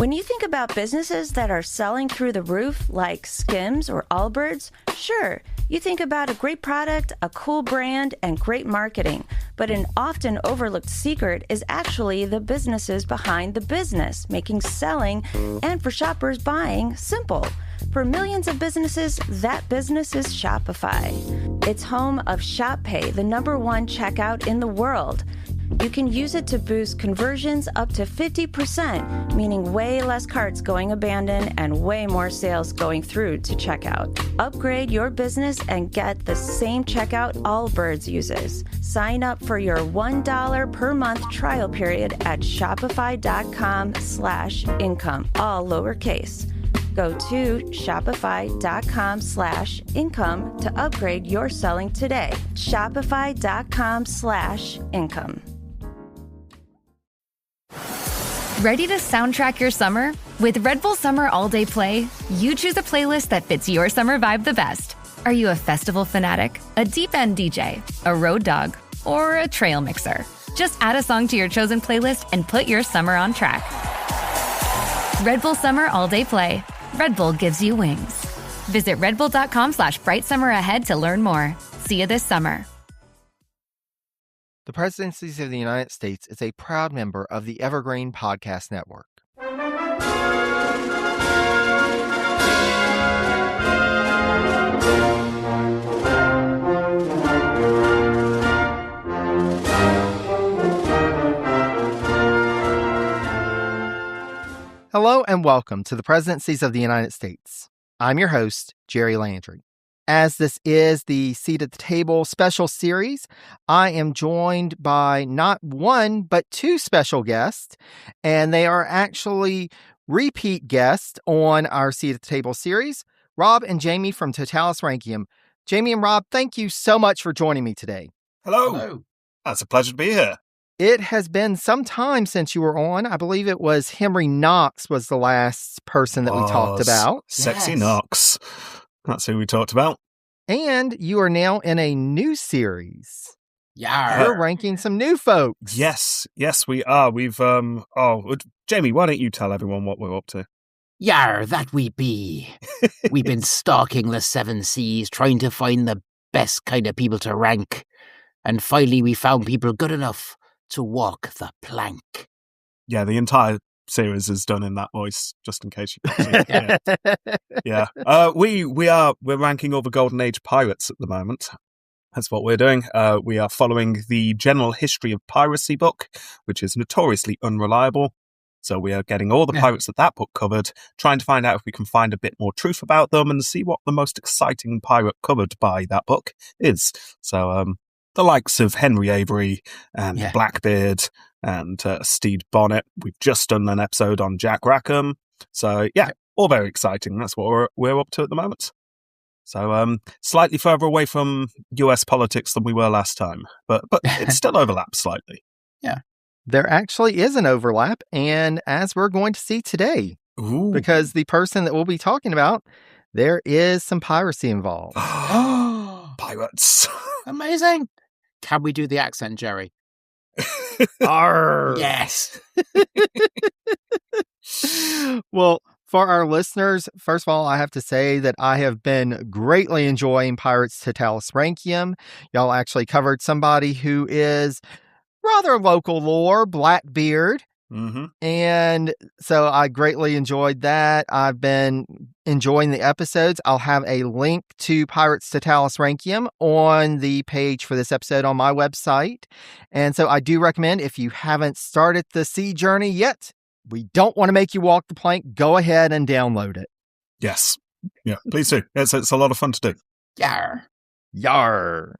When you think about businesses that are selling through the roof, like Skims or Allbirds, sure, you think about a great product, a cool brand, and great marketing. But an often overlooked secret is actually the businesses behind the business, making selling and for shoppers buying simple. For millions of businesses, that business is Shopify. It's home of ShopPay, the #1 checkout in the world. You can use it to boost conversions up to 50%, meaning way less carts going abandoned and way more sales going through to checkout. Upgrade your business and get the same checkout Allbirds uses. Sign up for your $1 per month trial period at shopify.com/income, all lowercase. Go to shopify.com/income to upgrade your selling today. Shopify.com/income. Ready to soundtrack your summer? With Red Bull Summer All Day Play, you choose a playlist that fits your summer vibe the best. Are you a festival fanatic, a deep-end DJ, a road dog, or a trail mixer? Just add a song to your chosen playlist and put your summer on track. Red Bull Summer All Day Play. Red Bull gives you wings. Visit redbull.com/brightsummer ahead to learn more. See you this summer. The Presidencies of the United States is a proud member of the Evergreen Podcast Network. Hello and welcome to the Presidencies of the United States. I'm your host, Jerry Landry. As this is the Seat at the Table special series, I am joined by not one, but two special guests, and they are actually repeat guests on our Seat at the Table series, Rob and Jamie from Totalis Rankium. Jamie and Rob, thank you so much for joining me today. Hello. It's a pleasure to be here. It has been some time since you were on. I believe it was Henry Knox was the last person that we talked about. Sexy yes. Knox. That's who we talked about. And you are now in a new series. Yeah. You're ranking some new folks. Yes, we are. We've, Jamie, why don't you tell everyone what we're up to? Yar, that we be. We've been stalking the Seven Seas, trying to find the best kind of people to rank. And finally we found people good enough to walk the plank. Yeah, the entire series is done in that voice, just in case you can't see it. Yeah. We're ranking all the Golden Age pirates at the moment. That's what we're doing. We are following the General History of Piracy book, which is notoriously unreliable. So we are getting all the pirates that book covered, trying to find out if we can find a bit more truth about them and see what the most exciting pirate covered by that book is. So, the likes of Henry Avery and Blackbeard and Stede Bonnet. We've just done an episode on Jack Rackham. So, all very exciting. That's what we're up to at the moment. So, slightly further away from US politics than we were last time. But it still overlaps slightly. Yeah. There actually is an overlap, and as we're going to see today, because the person that we'll be talking about, there is some piracy involved. Pirates. Amazing. Can we do the accent, Jerry? Arr. Yes. Well, for our listeners, first of all, I have to say that I have been greatly enjoying Pirates Totalis Rankium. Y'all actually covered somebody who is rather local lore, Blackbeard. Mm-hmm. And so I greatly enjoyed that. I've been enjoying the episodes. I'll have a link to Pirates Totalis Rankium on the page for this episode on my website. And so I do recommend, if you haven't started the sea journey yet, we don't want to make you walk the plank. Go ahead and download it. Yes. Yeah, please do. It's a lot of fun to do. Yar. Yar.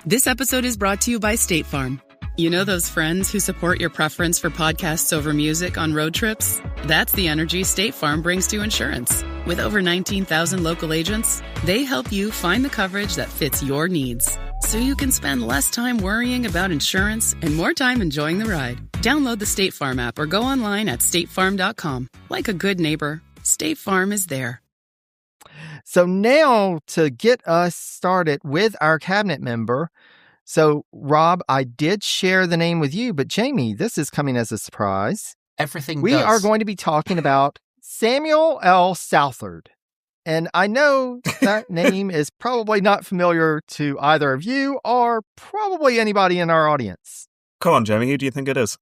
This episode is brought to you by State Farm. You know those friends who support your preference for podcasts over music on road trips? That's the energy State Farm brings to insurance. With over 19,000 local agents, they help you find the coverage that fits your needs, so you can spend less time worrying about insurance and more time enjoying the ride. Download the State Farm app or go online at statefarm.com. Like a good neighbor, State Farm is there. So now to get us started with our cabinet member. So, Rob, I did share the name with you, but Jamie, this is coming as a surprise. Everything We does. are going to be talking about Samuel L. Southard. And I know that name is probably not familiar to either of you or probably anybody in our audience. Come on, Jamie, who do you think it is?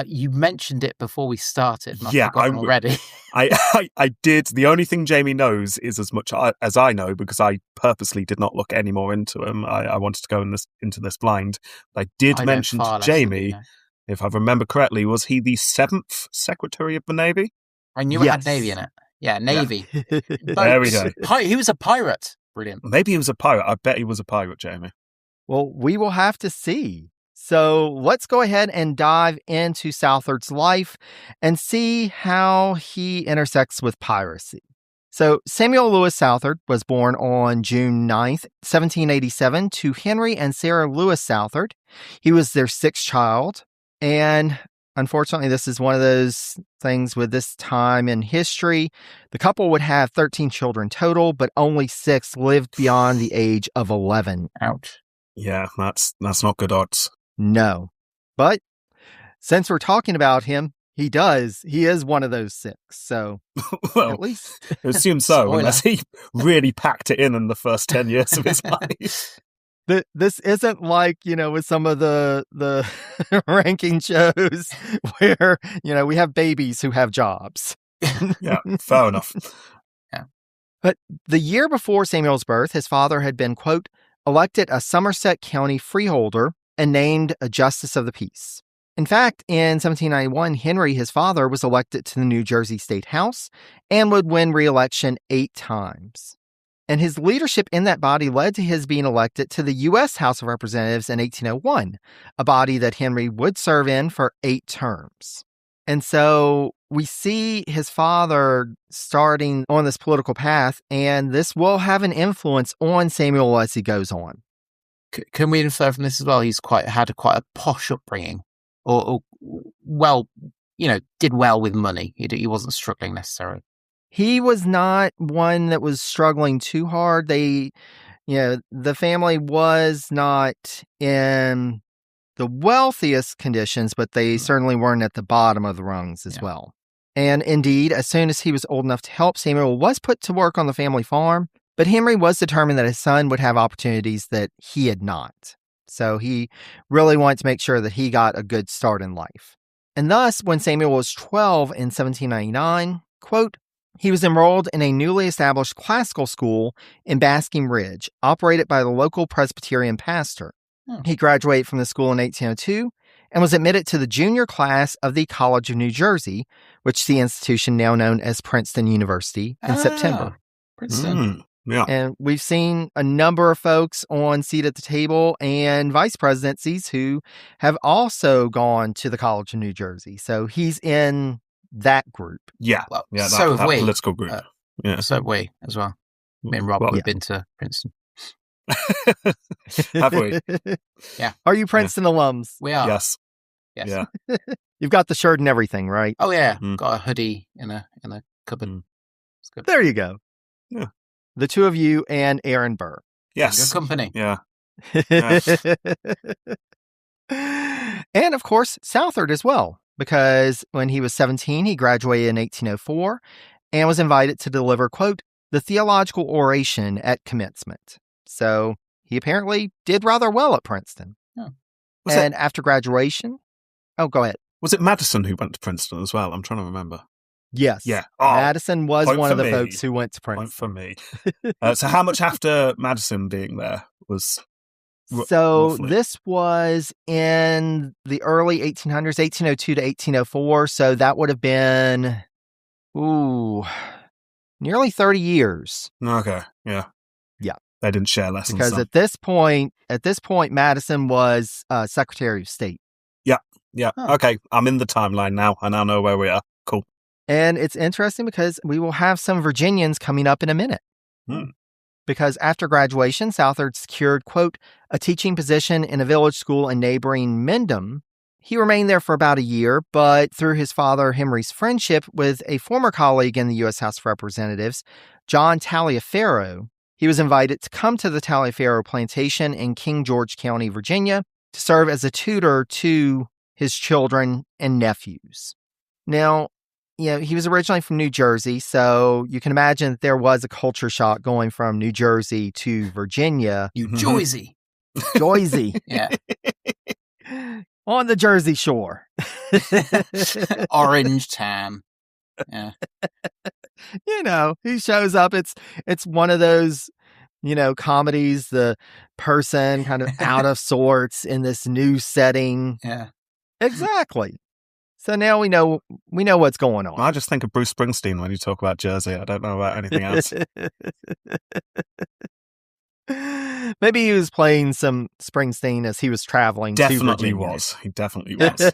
You mentioned it before we started. And Yeah, I've forgotten already. I did. The only thing Jamie knows is as much as I know, because I purposely did not look any more into him. I wanted to go into this blind. I did mention to Jamie, if I remember correctly, was he the 7th Secretary of the Navy? I knew it had Navy in it. Yeah, Navy. Yeah. There we go. He was a pirate. Brilliant. Maybe he was a pirate. I bet he was a pirate, Jamie. Well, we will have to see. So let's go ahead and dive into Southard's life and see how he intersects with piracy. So Samuel Lewis Southard was born on June 9th, 1787 to Henry and Sarah Lewis Southard. He was their 6th child. And unfortunately, this is one of those things with this time in history. The couple would have 13 children total, but only 6 lived beyond the age of 11. Ouch. Yeah, that's not good odds. No. But since we're talking about him, he is one of those 6. So Well, at least I assume so, Spoiler. unless he really packed it in the first 10 years of his life. this isn't like, with some of the ranking shows where, we have babies who have jobs. Yeah, fair enough. But the year before Samuel's birth, his father had been, quote, elected a Somerset County freeholder and named a justice of the peace. In fact, in 1791, Henry, his father, was elected to the New Jersey State House and would win re-election 8 times. And his leadership in that body led to his being elected to the U.S. House of Representatives in 1801, a body that Henry would serve in for 8 terms. And so we see his father starting on this political path, and this will have an influence on Samuel as he goes on. Can we infer from this as well? He's had quite a posh upbringing, or did well with money. He wasn't struggling necessarily. He was not one that was struggling too hard. The family was not in the wealthiest conditions, but they certainly weren't at the bottom of the rungs as well. And indeed, as soon as he was old enough to help, Samuel was put to work on the family farm, but Henry was determined that his son would have opportunities that he had not. So he really wanted to make sure that he got a good start in life. And thus, when Samuel was 12 in 1799, quote, he was enrolled in a newly established classical school in Basking Ridge, operated by the local Presbyterian pastor. He graduated from the school in 1802 and was admitted to the junior class of the College of New Jersey, which is the institution now known as Princeton University, in September. Princeton. Yeah. And we've seen a number of folks on Seat at the Table and vice presidencies who have also gone to the College of New Jersey. So he's in that group. Yeah. Well, Yeah, so have that we. political group. Yeah. So have we as well. Me and Rob have been to Princeton. Have we? Yeah. Are you Princeton alums? We are. Yes. Yes. Yeah. You've got the shirt and everything, right? Oh yeah. Mm. Got a hoodie in a cupboard. It's good. There you go. Yeah. The two of you and Aaron Burr. Yes. Good company. Yeah. And of course, Southard as well, because when he was 17, he graduated in 1804 and was invited to deliver, quote, the theological oration at commencement. So he apparently did rather well at Princeton. Oh. And after graduation, go ahead. Was it Madison who went to Princeton as well? I'm trying to remember. Yes. Yeah. Madison was point one for of the me. folks who went to Point Princeton. for me. So how much after Madison being there was... So roughly? this was in the early 1800s, 1802 to 1804. So that would have been, nearly 30 years. Okay. Yeah. Yeah. They didn't share lessons. Because then. at this point, Madison was Secretary of State. Yeah. Oh. Okay. I'm in the timeline now. I now know where we are. Cool. And it's interesting because we will have some Virginians coming up in a minute. Because after graduation, Southard secured, quote, a teaching position in a village school in neighboring Mendham. He remained there for about a year, but through his father Henry's friendship with a former colleague in the U.S. House of Representatives, John Taliaferro, he was invited to come to the Taliaferro plantation in King George County, Virginia, to serve as a tutor to his children and nephews. Now, he was originally from New Jersey, so you can imagine that there was a culture shock going from New Jersey to Virginia. New Jersey. Jersey. Yeah. On the Jersey Shore. Orange tan. Yeah. He shows up. It's one of those, comedies, the person kind of out of sorts in this new setting. Yeah. Exactly. So now we know what's going on. I just think of Bruce Springsteen when you talk about Jersey. I don't know about anything else. Maybe he was playing some Springsteen as he was traveling to Virginia. He definitely was.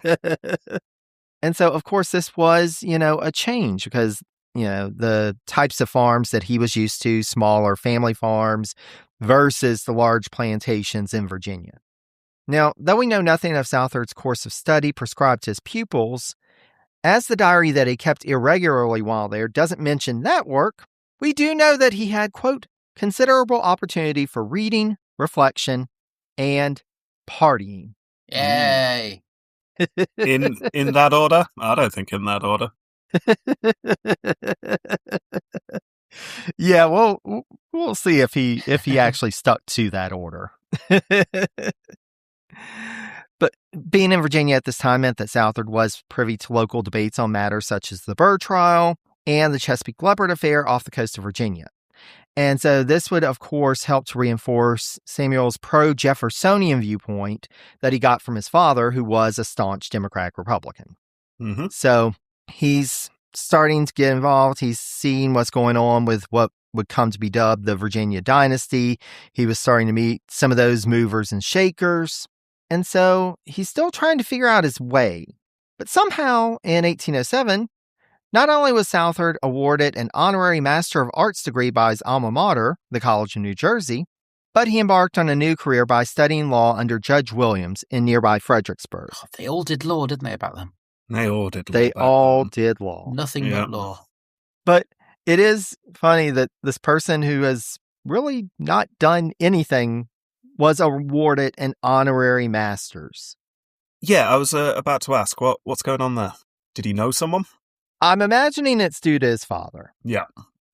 And so, of course, this was, a change because, the types of farms that he was used to, smaller family farms versus the large plantations in Virginia. Now, though we know nothing of Southard's course of study prescribed to his pupils, as the diary that he kept irregularly while there doesn't mention that work, we do know that he had, quote, considerable opportunity for reading, reflection, and partying. Yay! In that order? I don't think in that order. Yeah, well, we'll see if he actually stuck to that order. But being in Virginia at this time meant that Southard was privy to local debates on matters such as the Burr trial and the Chesapeake Leopard affair off the coast of Virginia. And so this would, of course, help to reinforce Samuel's pro-Jeffersonian viewpoint that he got from his father, who was a staunch Democratic Republican. Mm-hmm. So he's starting to get involved. He's seeing what's going on with what would come to be dubbed the Virginia dynasty. He was starting to meet some of those movers and shakers. And so he's still trying to figure out his way. But somehow, in 1807, not only was Southard awarded an honorary Master of Arts degree by his alma mater, the College of New Jersey, but he embarked on a new career by studying law under Judge Williams in nearby Fredericksburg. God, they all did law, didn't they, about them? They all did law. They all did law. Nothing but law. But it is funny that this person who has really not done anything was awarded an honorary master's. Yeah, I was about to ask, what's going on there? Did he know someone? I'm imagining it's due to his father. Yeah.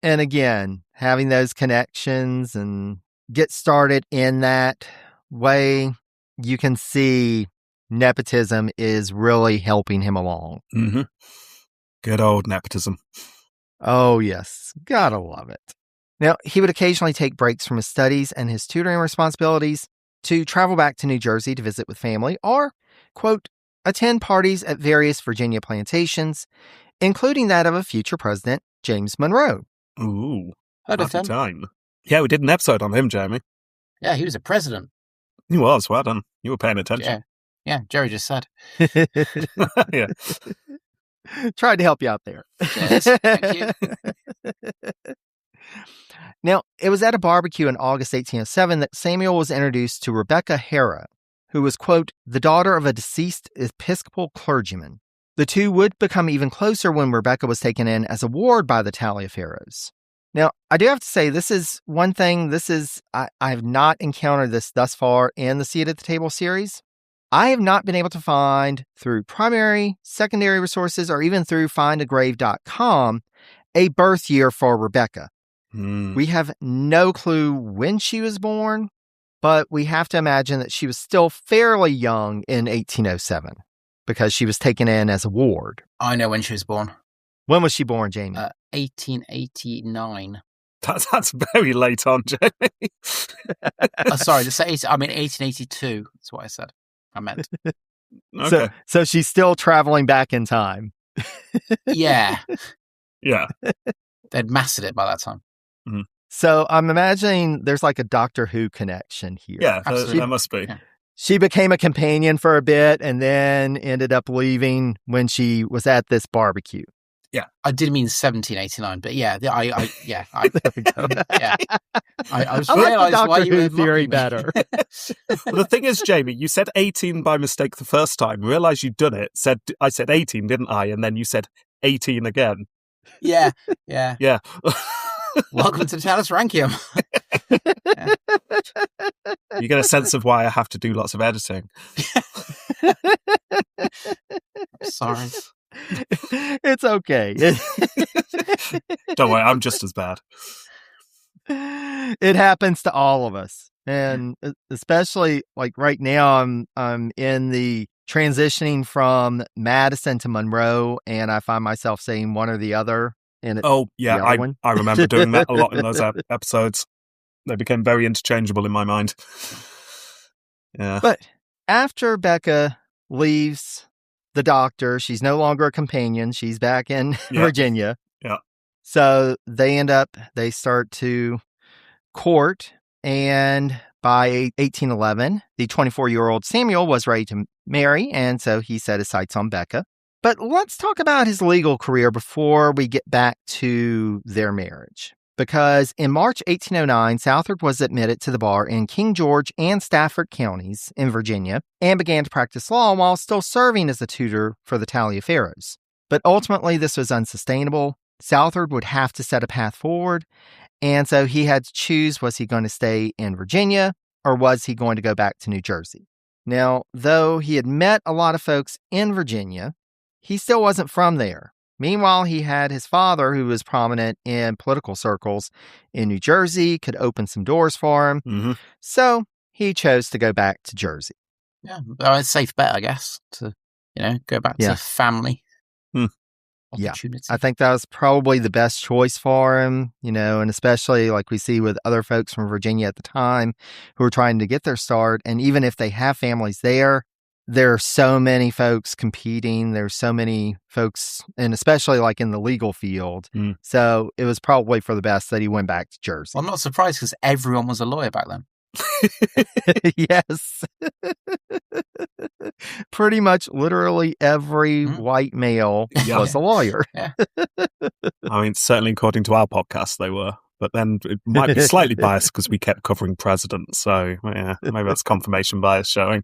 And again, having those connections and get started in that way, you can see nepotism is really helping him along. Mm-hmm. Good old nepotism. Oh, yes. Gotta love it. Now, he would occasionally take breaks from his studies and his tutoring responsibilities to travel back to New Jersey to visit with family or, quote, attend parties at various Virginia plantations, including that of a future president, James Monroe. Ooh, Heard of happy him. time. Yeah, we did an episode on him, Jeremy. Yeah, he was a president. He was, well done. You were paying attention. Yeah, Jerry just said. Yeah. Tried to help you out there. Yes, thank you. Now, it was at a barbecue in August 1807 that Samuel was introduced to Rebecca Hara, who was, quote, the daughter of a deceased Episcopal clergyman. The two would become even closer when Rebecca was taken in as a ward by the Taliaferros. Now, I do have to say, this is one thing, I have not encountered this thus far in the Seat at the Table series. I have not been able to find through primary, secondary resources, or even through findagrave.com a birth year for Rebecca. We have no clue when she was born, but we have to imagine that she was still fairly young in 1807 because she was taken in as a ward. I know when she was born. When was she born, Jamie? 1889. That's very late on, Jamie. Sorry, 1882. That's what I said. I meant. Okay. So she's still traveling back in time. Yeah. Yeah. They'd mastered it by that time. Mm-hmm. So I'm imagining there's like a Doctor Who connection here. Yeah, there must be. Yeah. She became a companion for a bit and then ended up leaving when she was at this barbecue. Yeah, I did mean 1789, but yeah, I was I like realised the Doctor why you Who were theory mocking me. better. Well, the thing is, Jamie, you said 18 by mistake the first time, realised you'd done it, I said 18, didn't I? And then you said 18 again. Yeah. Yeah. Welcome to Talis Rankium. Yeah. You get a sense of why I have to do lots of editing. Sorry. It's okay. Don't worry, I'm just as bad. It happens to all of us. And especially like right now, I'm in the transitioning from Madison to Monroe, and I find myself saying one or the other. And Oh, yeah, the other one. I remember doing that a lot in those episodes. They became very interchangeable in my mind. Yeah. But after Becca leaves the doctor, she's no longer a companion. She's back in Virginia. Yeah. So they start to court, and by 1811, the 24-year-old Samuel was ready to marry, and so he set his sights on Becca. But let's talk about his legal career before we get back to their marriage. Because in March 1809, Southard was admitted to the bar in King George and Stafford counties in Virginia and began to practice law while still serving as a tutor for the Taliaferros. But ultimately, this was unsustainable. Southard would have to set a path forward, and so he had to choose, was he going to stay in Virginia or was he going to go back to New Jersey? Now, though he had met a lot of folks in Virginia, he still wasn't from there. Meanwhile, he had his father, who was prominent in political circles in New Jersey, could open some doors for him. Mm-hmm. So he chose to go back to Jersey. Yeah, it's a safe bet, I guess, to go back to family. Opportunity. I think that was probably the best choice for him, and especially like we see with other folks from Virginia at the time who are trying to get their start. And even if they have families there are so many folks competing. There's so many folks, and especially like in the legal field. Mm. So it was probably for the best that he went back to Jersey. Well, I'm not surprised because everyone was a lawyer back then. Yes. Pretty much literally every white male was a lawyer. Yeah. I mean, certainly according to our podcast, they were. But then it might be slightly biased because we kept covering presidents. So, yeah, maybe that's confirmation bias showing.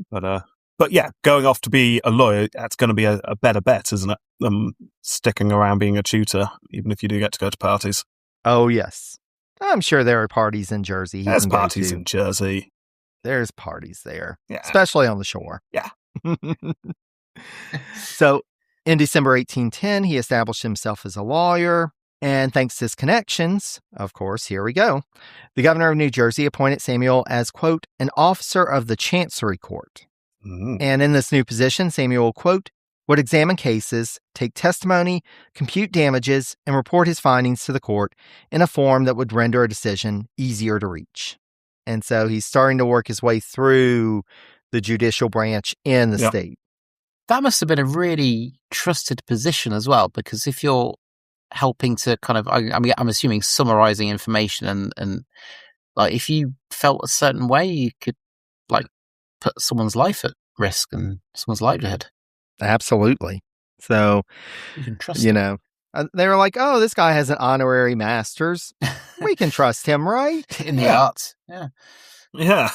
But yeah, going off to be a lawyer, that's going to be a better bet, isn't it, than sticking around being a tutor, even if you do get to go to parties. Oh, yes. I'm sure there are parties in Jersey. There's parties in Jersey. There's parties there, especially on the shore. Yeah. So in December 1810, he established himself as a lawyer. And thanks to his connections, of course, here we go. The governor of New Jersey appointed Samuel as, quote, an officer of the Chancery Court. Mm. And in this new position, Samuel, quote, would examine cases, take testimony, compute damages, and report his findings to the court in a form that would render a decision easier to reach. And so he's starting to work his way through the judicial branch in the state. That must have been a really trusted position as well, because if you're helping to kind of, I'm assuming summarizing information and like if you felt a certain way, you could like put someone's life at risk and someone's livelihood. Absolutely. So, you can trust him. They were like, oh, this guy has an honorary master's. We can trust him, right? In the arts. Yeah. Yeah.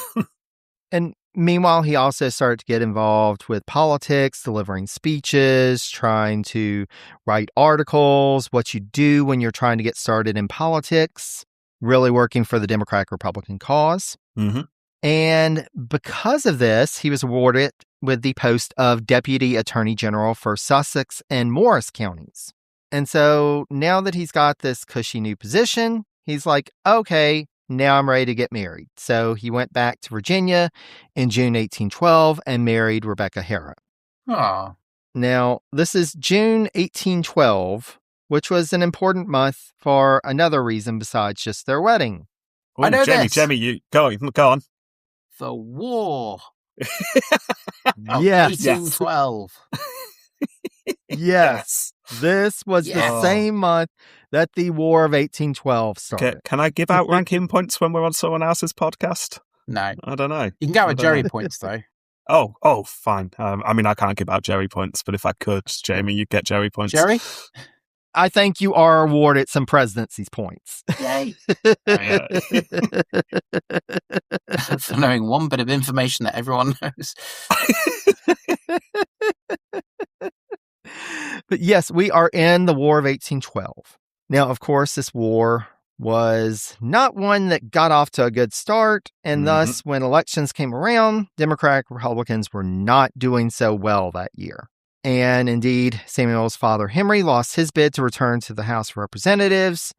And meanwhile, he also started to get involved with politics, delivering speeches, trying to write articles, what you do when you're trying to get started in politics, really working for the Democratic-Republican cause. Mm-hmm. And because of this, he was awarded with the post of Deputy Attorney General for Sussex and Morris counties. And so now that he's got this cushy new position, he's like, okay, now I'm ready to get married. So he went back to Virginia in June 1812 and married Rebecca Harrow. Aww. Now, this is June 1812, which was an important month for another reason besides just their wedding. Ooh, I know Jamie, you go on. The war. Yes. 1812. Yes. This was the same month that the War of 1812 started. Okay, can I give out ranking points when we're on someone else's podcast? No. I don't know. You can go with Jerry points, though. Oh, fine. I mean, I can't give out Jerry points, but if I could, Jamie, you'd get Jerry points. Jerry? I think you are awarded some presidency's points. Yay. For knowing one bit of information that everyone knows. But yes, we are in the War of 1812. Now, of course, this war was not one that got off to a good start, and thus, when elections came around, Democratic Republicans were not doing so well that year. And indeed, Samuel's father, Henry, lost his bid to return to the House of Representatives,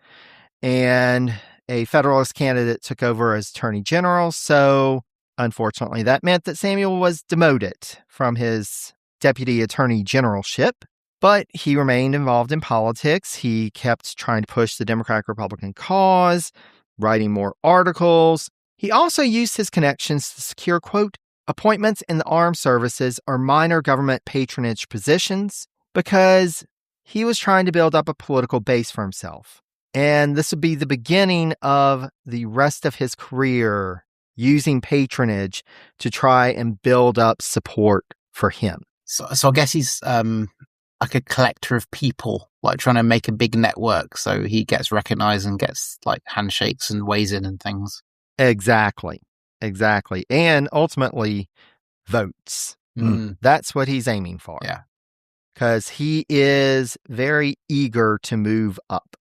and a Federalist candidate took over as Attorney General. So, unfortunately, that meant that Samuel was demoted from his Deputy Attorney Generalship, but he remained involved in politics. He kept trying to push the Democratic-Republican cause, writing more articles. He also used his connections to secure, quote, appointments in the armed services or minor government patronage positions, because he was trying to build up a political base for himself. And this would be the beginning of the rest of his career, using patronage to try and build up support for him. So I guess he's like a collector of people, like trying to make a big network so he gets recognized and gets like handshakes and weighs in and things. Exactly. And ultimately, votes. That's what he's aiming for. Yeah. Because he is very eager to move up.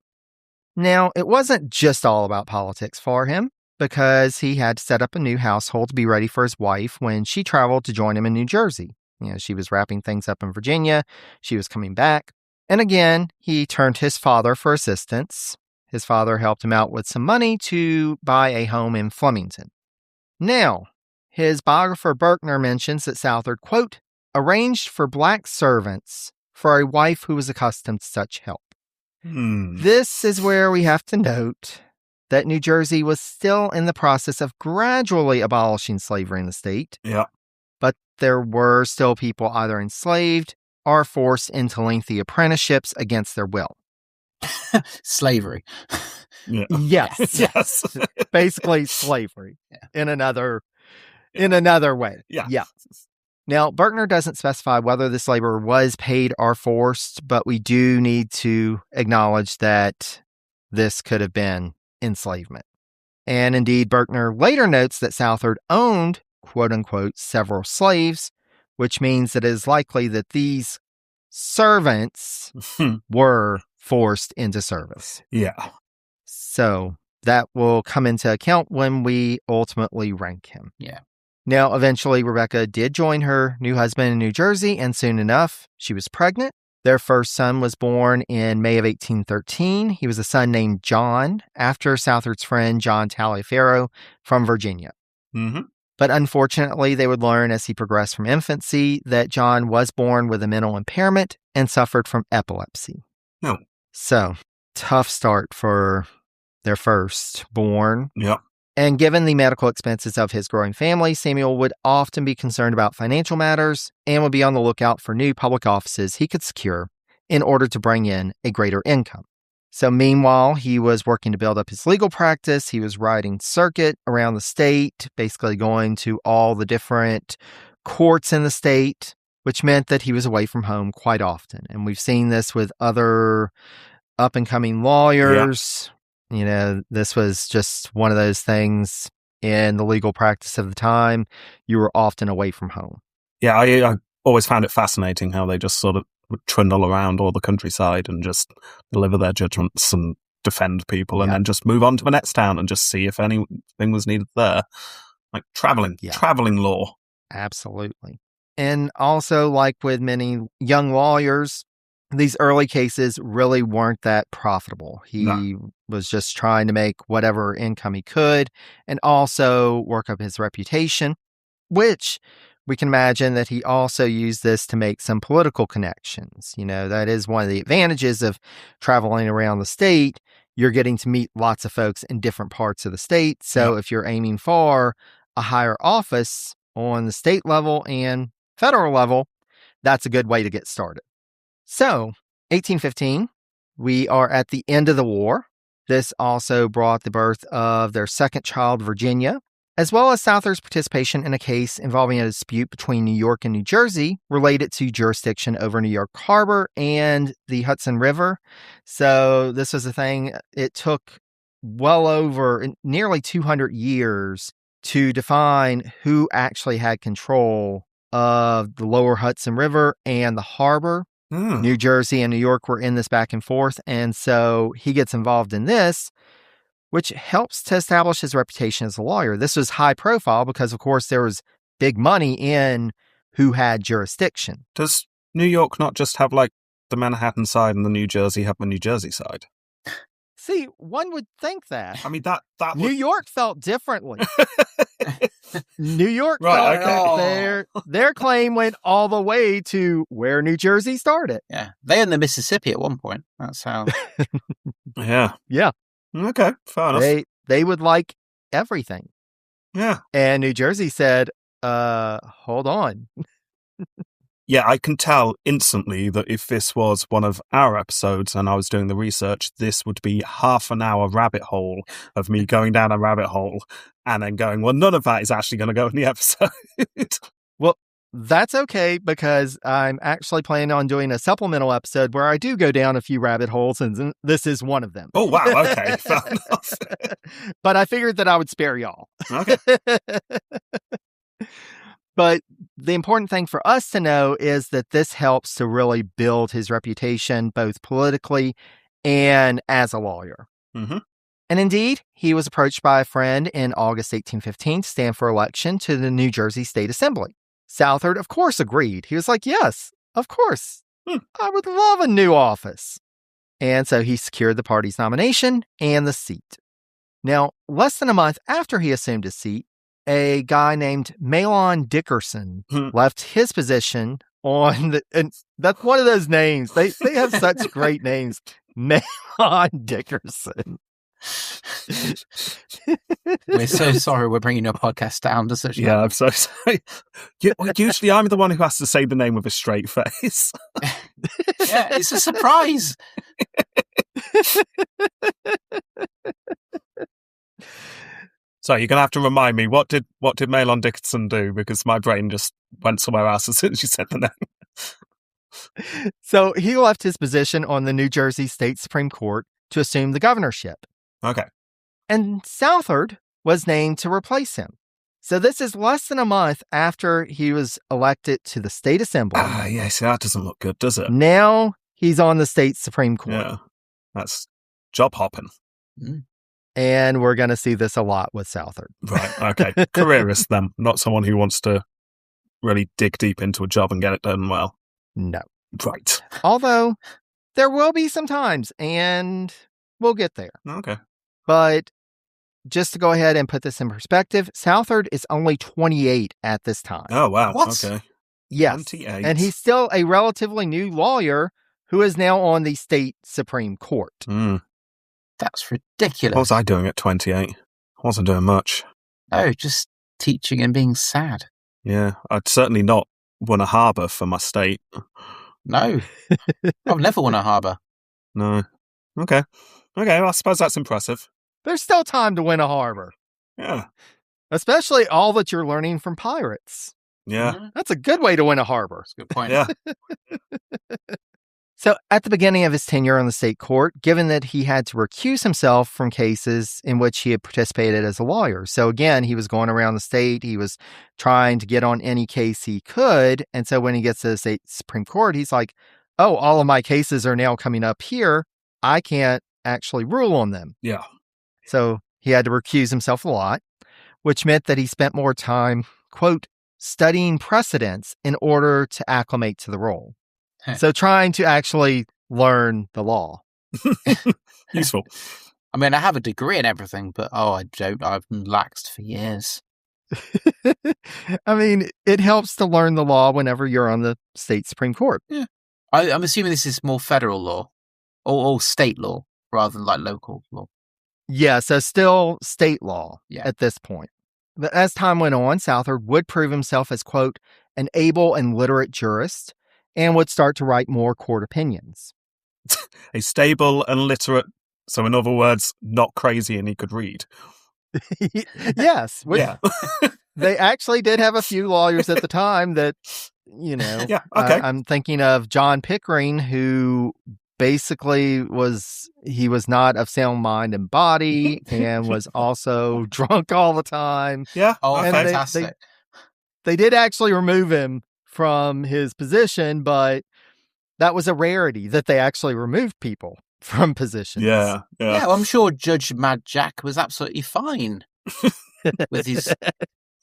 Now, it wasn't just all about politics for him, because he had to set up a new household to be ready for his wife when she traveled to join him in New Jersey. She was wrapping things up in Virginia. She was coming back. And again, he turned to his father for assistance. His father helped him out with some money to buy a home in Flemington. Now, his biographer Berkner mentions that Southard, quote, arranged for black servants for a wife who was accustomed to such help. This is where we have to note that New Jersey was still in the process of gradually abolishing slavery in the state. Yeah. But there were still people either enslaved or forced into lengthy apprenticeships against their will. Slavery. Yeah. Yes. Basically slavery in another way. Yeah. Now, Berkner doesn't specify whether this labor was paid or forced, but we do need to acknowledge that this could have been enslavement. And indeed, Berkner later notes that Southard owned, quote unquote, several slaves, which means that it is likely that these servants were forced into service. Yeah. So that will come into account when we ultimately rank him. Yeah. Now, eventually, Rebecca did join her new husband in New Jersey, and soon enough, she was pregnant. Their first son was born in May of 1813. He was a son named John, after Southard's friend John Taliaferro from Virginia. Mm-hmm. But unfortunately, they would learn as he progressed from infancy that John was born with a mental impairment and suffered from epilepsy. No. So, tough start for their firstborn. Yeah. And given the medical expenses of his growing family, Samuel would often be concerned about financial matters and would be on the lookout for new public offices he could secure in order to bring in a greater income. So meanwhile, he was working to build up his legal practice. He was riding circuit around the state, basically going to all the different courts in the state, which meant that he was away from home quite often. And we've seen this with other up-and-coming lawyers. Yeah. This was just one of those things in the legal practice of the time. You were often away from home. Yeah, I always found it fascinating how they just sort of would trundle around all the countryside and just deliver their judgments and defend people and then just move on to the next town and just see if anything was needed there. Like traveling law. Absolutely. And also, like with many young lawyers, these early cases really weren't that profitable. He was just trying to make whatever income he could and also work up his reputation, which we can imagine that he also used this to make some political connections. That is one of the advantages of traveling around the state. You're getting to meet lots of folks in different parts of the state. So if you're aiming for a higher office on the state level and federal level, that's a good way to get started. So, 1815, we are at the end of the war. This also brought the birth of their second child, Virginia, as well as Southard's participation in a case involving a dispute between New York and New Jersey related to jurisdiction over New York Harbor and the Hudson River. So, this was a thing, it took well over nearly 200 years to define who actually had control of the lower Hudson River and the harbor. New Jersey and New York were in this back and forth, and so he gets involved in this, which helps to establish his reputation as a lawyer. This was high profile because, of course, there was big money in who had jurisdiction. Does New York not just have like the Manhattan side and the New Jersey have the New Jersey side? See, one would think that. I mean, that New York felt differently. New York Right, felt okay. their claim went all the way to where New Jersey started. Yeah, they owned the Mississippi at one point. That's how. Yeah. Yeah. Okay, fair enough. They would like everything. Yeah. And New Jersey said, hold on. Yeah, I can tell instantly that if this was one of our episodes and I was doing the research, this would be half an hour rabbit hole of me going down a rabbit hole and then going, well, none of that is actually going to go in the episode. Well, that's okay, because I'm actually planning on doing a supplemental episode where I do go down a few rabbit holes, and this is one of them. Oh, wow. Okay. Fair enough. But I figured that I would spare y'all. Okay. But the important thing for us to know is that this helps to really build his reputation, both politically and as a lawyer. Mm-hmm. And indeed, he was approached by a friend in August 1815 to stand for election to the New Jersey State Assembly. Southard, of course, agreed. He was like, yes, of course. I would love a new office. And so he secured the party's nomination and the seat. Now, less than a month after he assumed his seat, a guy named Mahlon Dickerson left his position on the, and that's one of those names. They have such great names. Mahlon Dickerson. We're so sorry we're bringing your podcast down to such. Yeah, I'm so sorry. Usually I'm the one who has to say the name with a straight face. Yeah, it's a surprise. So you're going to have to remind me, what did Mahlon Dickerson do? Because my brain just went somewhere else as soon as you said the name. So he left his position on the New Jersey State Supreme Court to assume the governorship. Okay. And Southard was named to replace him. So this is less than a month after he was elected to the state assembly. Yeah, see, that doesn't look good, does it? Now he's on the state Supreme Court. Yeah, that's job hopping. And we're going to see this a lot with Southard. Right, okay. Careerist then, not someone who wants to really dig deep into a job and get it done well. No. Right. Although there will be some times, and we'll get there. Okay. But just to go ahead and put this in perspective, Southard is only 28 at this time. Oh, wow. What? Okay. Yes. 28. And he's still a relatively new lawyer who is now on the state Supreme Court. That's ridiculous. What was I doing at 28? I wasn't doing much. Oh, just teaching and being sad. Yeah, I'd certainly not won a harbour for my state. No. I've never won a harbour. No. Okay, well, I suppose that's impressive. There's still time to win a harbor. Yeah. Especially all that you're learning from pirates. Yeah. That's a good way to win a harbor. That's a good point. Yeah. So at the beginning of his tenure on the state court, given that he had to recuse himself from cases in which he had participated as a lawyer. So again, he was going around the state. He was trying to get on any case he could. And so when he gets to the state Supreme Court, he's like, oh, all of my cases are now coming up here. I can't actually rule on them. Yeah. So he had to recuse himself a lot, which meant that he spent more time, quote, studying precedents in order to acclimate to the role. So trying to actually learn the law. Useful. I mean, I have a degree in everything, but I don't. I've laxed for years. I mean, it helps to learn the law whenever you're on the state Supreme Court. Yeah. I'm assuming this is more federal law or state law rather than like local law. Yeah, so still state law Yeah. at this point. But as time went on, Southard would prove himself as, quote, an able and literate jurist, and would start to write more court opinions. A stable and literate, so in other words, not crazy and he could read. Yes. Yeah. They actually did have a few lawyers at the time that, you know, Yeah, okay. I'm thinking of John Pickering, who basically was not of sound mind and body and was also drunk all the time. Yeah. Oh, And fantastic. They did actually remove him from his position, but that was a rarity that they actually removed people from positions. Yeah. Yeah, well, I'm sure Judge Mad Jack was absolutely fine with his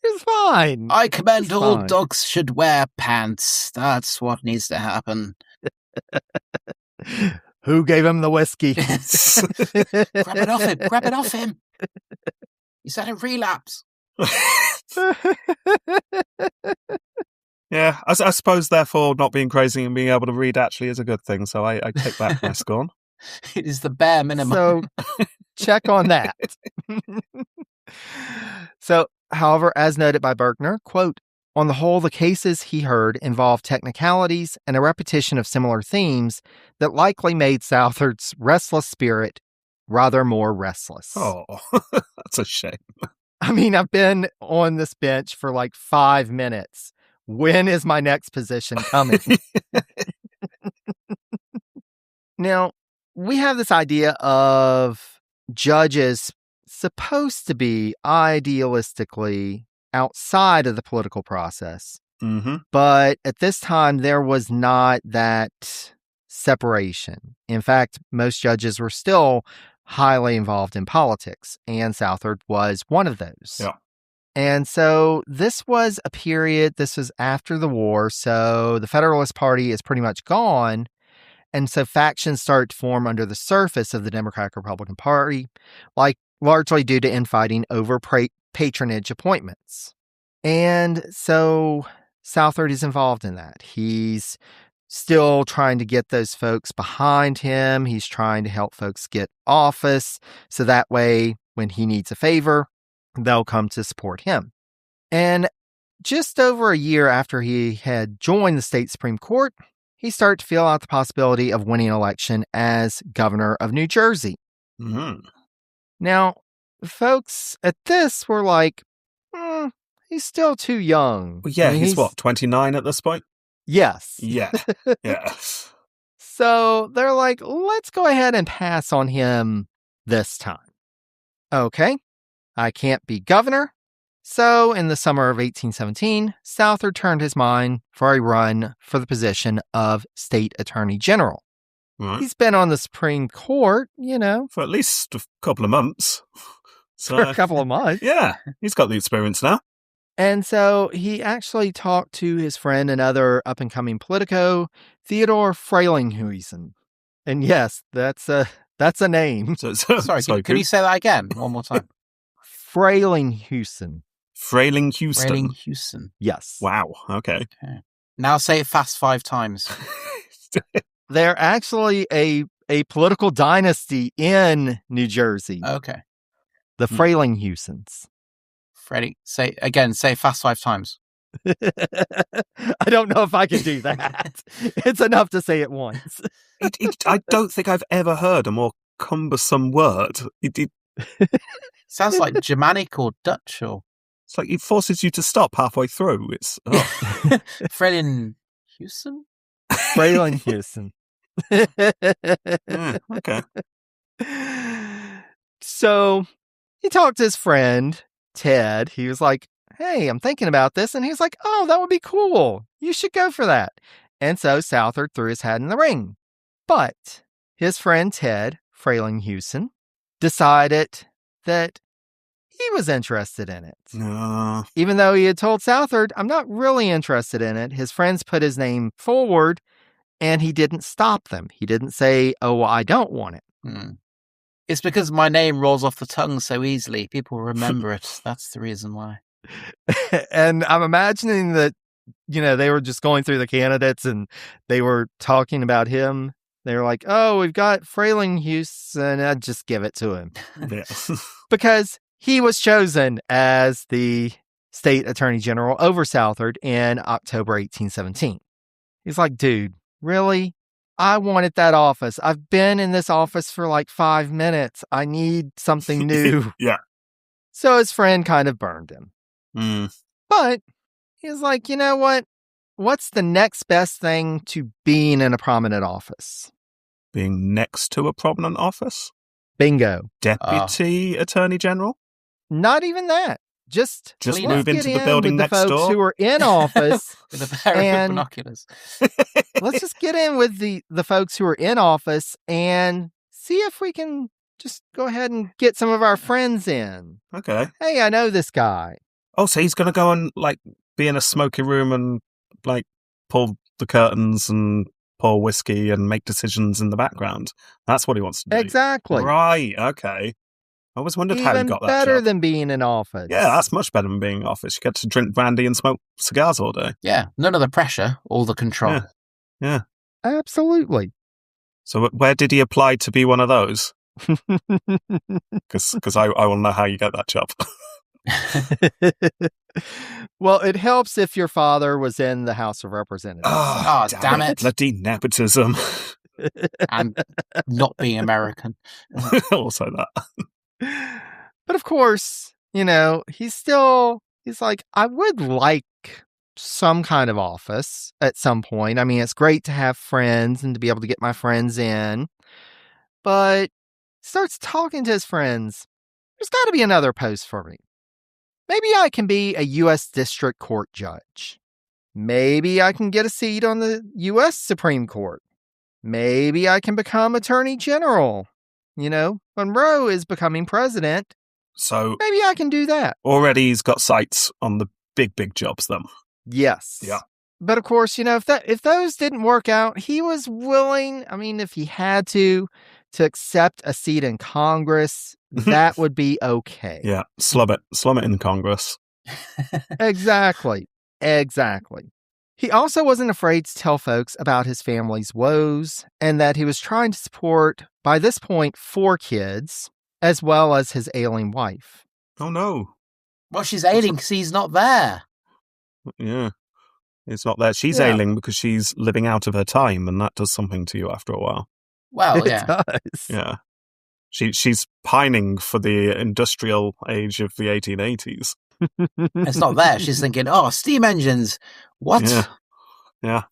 It's fine. I commend It's all fine. dogs should wear pants. That's what needs to happen. Who gave him the whiskey? Grab it off him. Grab it off him. He's had a relapse. Yeah, I suppose, therefore, not being crazy and being able to read actually is a good thing, so I take back my scorn. It is the bare minimum. So, check on that. So, however, as noted by Bergner, quote, on the whole, the cases he heard involved technicalities and a repetition of similar themes that likely made Southard's restless spirit rather more restless. Oh, that's a shame. I mean, I've been on this bench for like 5 minutes. When is my next position coming? Now, we have this idea of judges supposed to be idealistically outside of the political process. Mm-hmm. But at this time, there was not that separation. In fact, most judges were still highly involved in politics, and Southard was one of those. Yeah. And so this was a period, this was after the war, so the Federalist Party is pretty much gone. And so factions start to form under the surface of the Democratic-Republican Party, like largely due to infighting over patronage appointments. And so Southard is involved in that. He's still trying to get those folks behind him. He's trying to help folks get office, so that way, when he needs a favor, they'll come to support him. And just over a year after he had joined the state Supreme Court, he started to feel out the possibility of winning an election as governor of New Jersey. Mm-hmm. Now, folks at this were like, he's still too young. Well, yeah, I mean, he's what, 29 at this point? Yes. Yeah, yeah. So they're like, let's go ahead and pass on him this time. Okay, I can't be governor. So in the summer of 1817, Southard turned his mind for a run for the position of state attorney general. Right. He's been on the Supreme Court, For at least a couple of months. So, for a couple of months. Yeah, he's got the experience now. And so he actually talked to his friend and other up-and-coming politico, Theodore Frelinghuysen. And yes, that's a name. Sorry, can you say that again one more time? Frelinghuysen. Frelinghuysen. Yes. Wow, okay. Now say it fast 5 times. They're actually a political dynasty in New Jersey. Okay. The Frelinghuyens. Freddie, say fast 5 times. I don't know if I can do that. It's enough to say it once. I don't think I've ever heard a more cumbersome word. It sounds like Germanic or Dutch or... It's like it forces you to stop halfway through. It's Frelinghuysen? Frelinghuysen. Okay. So he talked to his friend, Ted. He was like, hey, I'm thinking about this. And he was like, oh, that would be cool. You should go for that. And so Southard threw his hat in the ring. But his friend, Ted Frelinghuysen, decided that he was interested in it. Even though he had told Southard, I'm not really interested in it, his friends put his name forward and he didn't stop them. He didn't say, oh, well, I don't want it. It's because my name rolls off the tongue so easily. People remember it. That's the reason why. And I'm imagining that, they were just going through the candidates and they were talking about him. They were like, oh, we've got Frelinghuysen, I'd just give it to him. Yeah. Because he was chosen as the state attorney general over Southard in October 1817. He's like, dude, really? I wanted that office. I've been in this office for like 5 minutes. I need something new. Yeah. So his friend kind of burned him. But he was like, you know what? What's the next best thing to being in a prominent office? Being next to a prominent office? Bingo. Deputy Attorney General? Not even that. Just move into the building next folks door who are in office with a pair of binoculars. Let's just get in with the folks who are in office and see if we can just go ahead and get some of our friends in. Okay. Hey, I know this guy. Oh, so he's going to go and, like, be in a smoky room and, like, pull the curtains and pour whiskey and make decisions in the background. That's what he wants to do. Exactly. Right, okay. I always wondered how he got that better job. than being in office. Yeah, that's much better than being in office. You get to drink brandy and smoke cigars all day. Yeah, none of the pressure, all the control. Yeah. Absolutely. So where did he apply to be one of those? Because I will know how you get that job. Well, it helps if your father was in the House of Representatives. Oh, damn it. Bloody nepotism. And not being American. Also that. But of course, he's like, I would like some kind of office at some point. I mean, it's great to have friends and to be able to get my friends in. But starts talking to his friends. There's got to be another post for me. Maybe I can be a U.S. District Court judge. Maybe I can get a seat on the U.S. Supreme Court. Maybe I can become Attorney General. Monroe is becoming president. So maybe I can do that. Already he's got sights on the big jobs then. Yes. Yeah. But of course, if those didn't work out, he was willing, if he had to accept a seat in Congress, that would be okay. Yeah, slum it in Congress. Exactly. He also wasn't afraid to tell folks about his family's woes and that he was trying to support, by this point, 4 kids, as well as his ailing wife. Oh, no. Well, she's ailing because he's not there. Yeah. It's not there. She's ailing because she's living out of her time, and that does something to you after a while. Well, yeah. It does. Yeah. She's pining for the industrial age of the 1880s. It's not there. She's thinking, oh, steam engines. What? Yeah.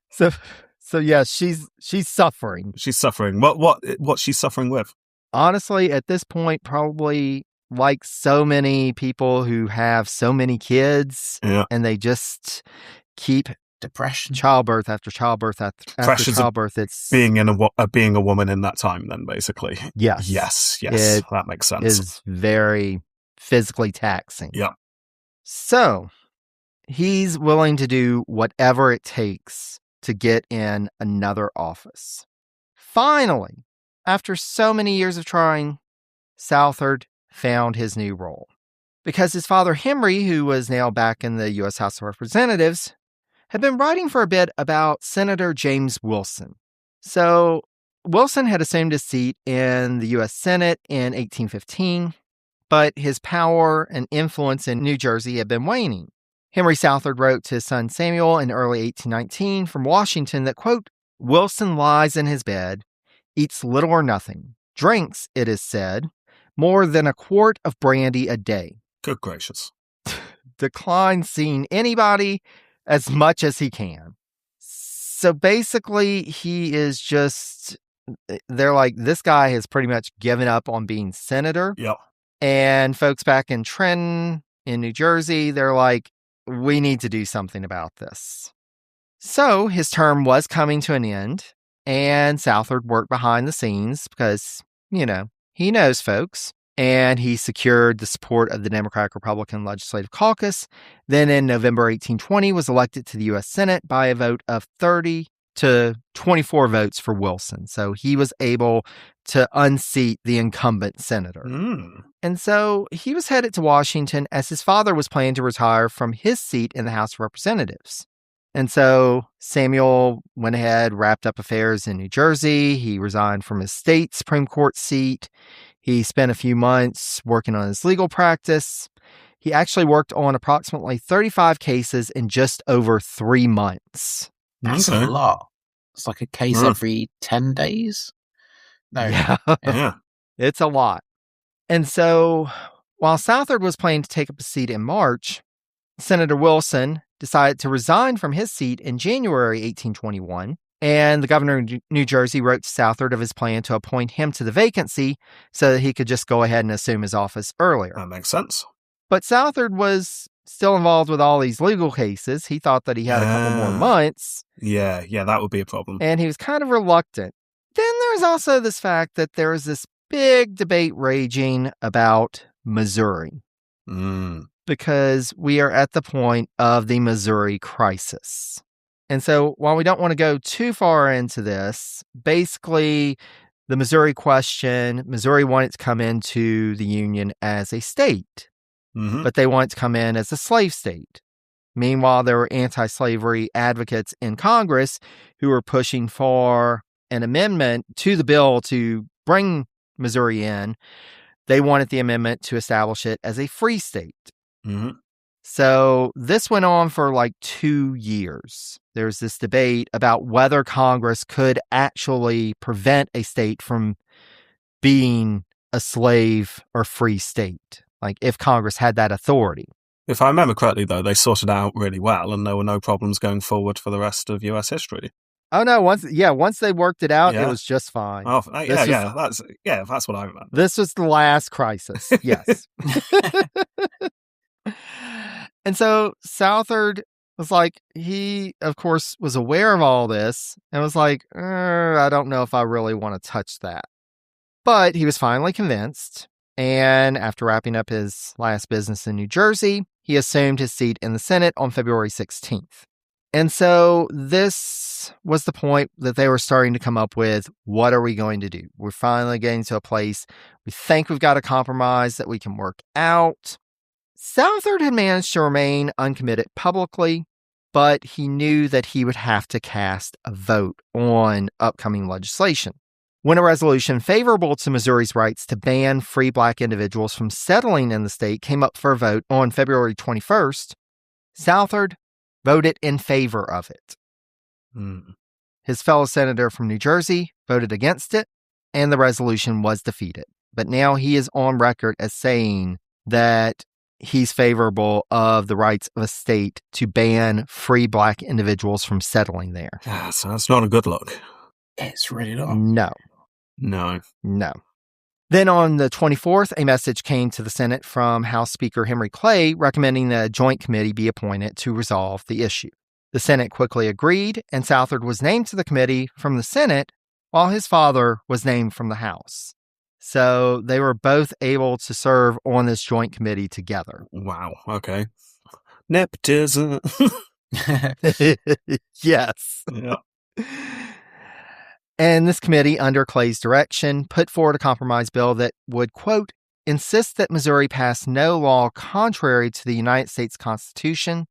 So yeah, she's suffering. She's suffering. What's she suffering with? Honestly, at this point, probably like so many people who have so many kids, and they just keep depression, childbirth after childbirth after childbirth. It's being a woman in that time. Then basically, yes, that makes sense. Is very physically taxing. Yeah. So he's willing to do whatever it takes to get in another office. Finally, after so many years of trying, Southard found his new role. Because his father, Henry, who was now back in the U.S. House of Representatives, had been writing for a bit about Senator James Wilson. So Wilson had assumed a seat in the U.S. Senate in 1815, but his power and influence in New Jersey had been waning. Henry Southard wrote to his son Samuel in early 1819 from Washington that, quote, Wilson lies in his bed, eats little or nothing, drinks, it is said, more than a quart of brandy a day. Good gracious. Declines seeing anybody as much as he can. So basically, he is just, they're like, this guy has pretty much given up on being senator. Yep. And folks back in Trenton, in New Jersey, they're like, we need to do something about this. So his term was coming to an end, and Southard worked behind the scenes because, he knows folks, and he secured the support of the Democratic-Republican Legislative Caucus. Then in November 1820 was elected to the U.S. Senate by a vote of 30 to 24 votes for Wilson. So he was able to unseat the incumbent senator. And so he was headed to Washington as his father was planning to retire from his seat in the House of Representatives. And so Samuel went ahead, wrapped up affairs in New Jersey. He resigned from his state Supreme Court seat. He spent a few months working on his legal practice. He actually worked on approximately 35 cases in just over 3 months. That's a lot. It's like a case every 10 days. No. Yeah. It's a lot. And so while Southard was planning to take up a seat in March, Senator Wilson decided to resign from his seat in January 1821, and the governor of New Jersey wrote to Southard of his plan to appoint him to the vacancy so that he could just go ahead and assume his office earlier. That makes sense. But Southard was still involved with all these legal cases. He thought that he had a couple more months. Yeah, that would be a problem. And he was kind of reluctant. Then there's also this fact that there was this big debate raging about Missouri. Mm. Because we are at the point of the Missouri crisis. And so while we don't want to go too far into this, basically the Missouri question, Missouri wanted to come into the Union as a state, but they wanted to come in as a slave state. Meanwhile, there were anti-slavery advocates in Congress who were pushing for an amendment to the bill to bring Missouri in. They wanted the amendment to establish it as a free state. Mm-hmm. So this went on for like 2 years. There's this debate about whether Congress could actually prevent a state from being a slave or free state, like if Congress had that authority. If I remember correctly, though, they sorted out really well and there were no problems going forward for the rest of US history. Oh, no. Once they worked it out, it was just fine. Oh, that's what I remember. This was the last crisis. Yes. And so Southard was like, he, of course, was aware of all this and was like, I don't know if I really want to touch that. But he was finally convinced. And after wrapping up his last business in New Jersey, he assumed his seat in the Senate on February 16th. And so this was the point that they were starting to come up with, what are we going to do? We're finally getting to a place we think we've got a compromise that we can work out. Southard had managed to remain uncommitted publicly, but he knew that he would have to cast a vote on upcoming legislation. When a resolution favorable to Missouri's rights to ban free Black individuals from settling in the state came up for a vote on February 21st, Southard voted in favor of it. His fellow senator from New Jersey voted against it, and the resolution was defeated. But now he is on record as saying that he's favorable of the rights of a state to ban free Black individuals from settling there. Yeah, so that's not a good look. It's really not. No. Then on the 24th, a message came to the Senate from House Speaker Henry Clay recommending that a joint committee be appointed to resolve the issue. The Senate quickly agreed, and Southard was named to the committee from the Senate, while his father was named from the House. So they were both able to serve on this joint committee together. Wow, okay. Nepotism. Yes. Yeah. And this committee, under Clay's direction, put forward a compromise bill that would, quote, insist that Missouri pass no law contrary to the United States Constitution,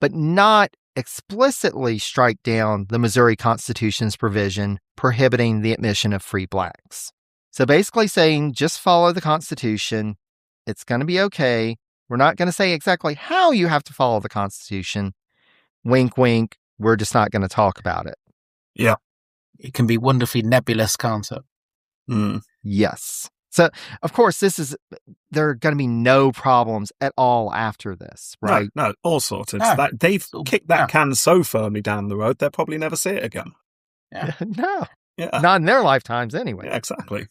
but not explicitly strike down the Missouri Constitution's provision prohibiting the admission of free Blacks. So basically saying, just follow the Constitution. It's going to be okay. We're not going to say exactly how you have to follow the Constitution. Wink, wink. We're just not going to talk about it. Yeah. It can be wonderfully nebulous, can't it? Yes. So, of course, there are going to be no problems at all after this, right? No, all sorted. They've kicked that can so firmly down the road, they'll probably never see it again. Yeah. No. Yeah. Not in their lifetimes anyway. Yeah, exactly.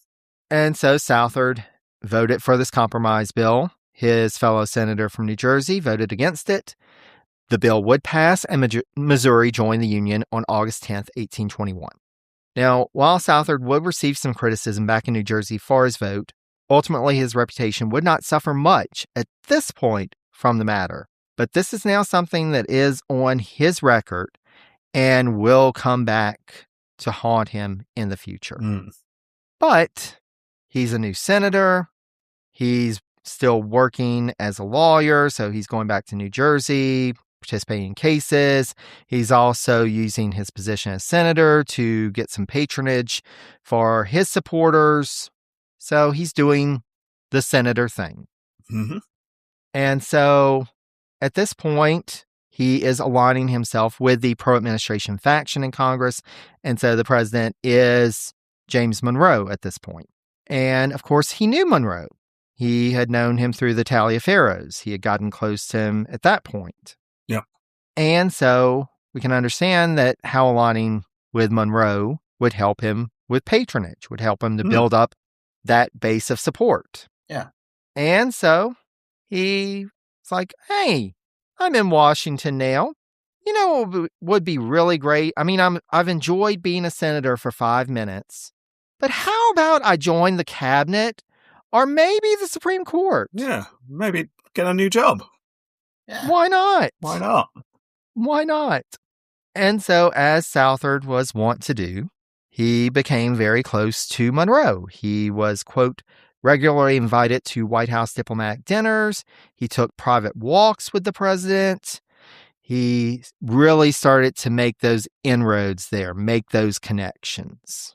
And so Southard voted for this compromise bill. His fellow senator from New Jersey voted against it. The bill would pass, and Missouri joined the Union on August 10th, 1821. Now, while Southard would receive some criticism back in New Jersey for his vote, ultimately his reputation would not suffer much at this point from the matter. But this is now something that is on his record and will come back to haunt him in the future. But he's a new senator. He's still working as a lawyer, so he's going back to New Jersey, participating in cases. He's also using his position as senator to get some patronage for his supporters. So he's doing the senator thing. And so at this point, he is aligning himself with the pro-administration faction in Congress. And so the president is James Monroe at this point. And of course, he knew Monroe. He had known him through the Taliaferros. He had gotten close to him at that point. Yeah. And so we can understand that how aligning with Monroe would help him with patronage, would help him to build up that base of support. Yeah. And so he's like, hey, I'm in Washington now. You know what would be really great? I mean, I've enjoyed being a senator for 5 minutes, but how about I join the cabinet or maybe the Supreme Court. Yeah, maybe get a new job. Yeah. Why not? Why not? Why not? And so, as Southard was wont to do, he became very close to Monroe. He was, quote, regularly invited to White House diplomatic dinners. He took private walks with the president. He really started to make those inroads there, make those connections.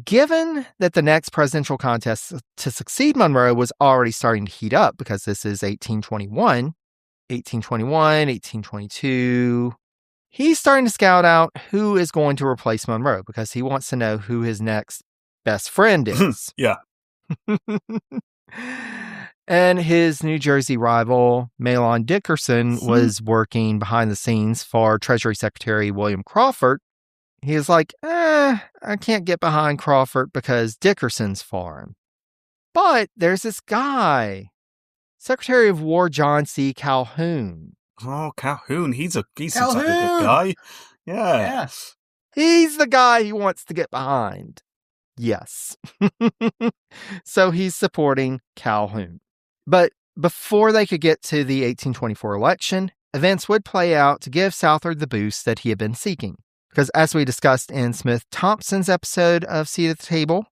Given that the next presidential contest to succeed Monroe was already starting to heat up, because this is 1822, he's starting to scout out who is going to replace Monroe, because he wants to know who his next best friend is. Yeah. And his New Jersey rival, Mahlon Dickerson, was working behind the scenes for Treasury Secretary William Crawford. He was like, I can't get behind Crawford because Dickerson's for him. But there's this guy, Secretary of War John C. Calhoun. Oh, Calhoun. He seems like a Calhoun. good guy. Yeah. Yes. He's the guy he wants to get behind. Yes. So he's supporting Calhoun. But before they could get to the 1824 election, events would play out to give Southard the boost that he had been seeking. Because as we discussed in Smith-Thompson's episode of Seat at the Table,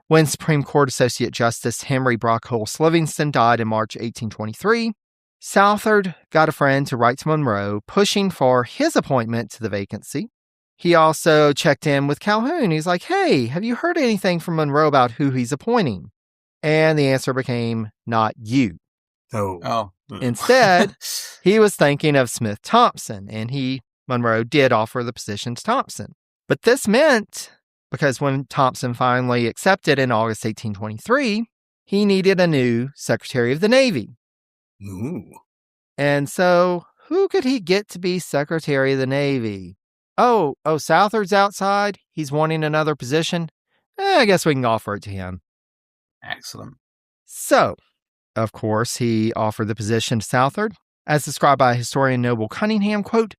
when Supreme Court Associate Justice Henry Brockholst Livingston died in March 1823, Southard got a friend to write to Monroe, pushing for his appointment to the vacancy. He also checked in with Calhoun. He's like, hey, have you heard anything from Monroe about who he's appointing? And the answer became, not you. Oh. Instead, he was thinking of Smith-Thompson, and Monroe did offer the position to Thompson. But this meant, because when Thompson finally accepted in August 1823, he needed a new Secretary of the Navy. Ooh. And so, who could he get to be Secretary of the Navy? Oh, Southard's outside. He's wanting another position. I guess we can offer it to him. Excellent. So, of course, he offered the position to Southard. As described by historian Noble Cunningham, quote,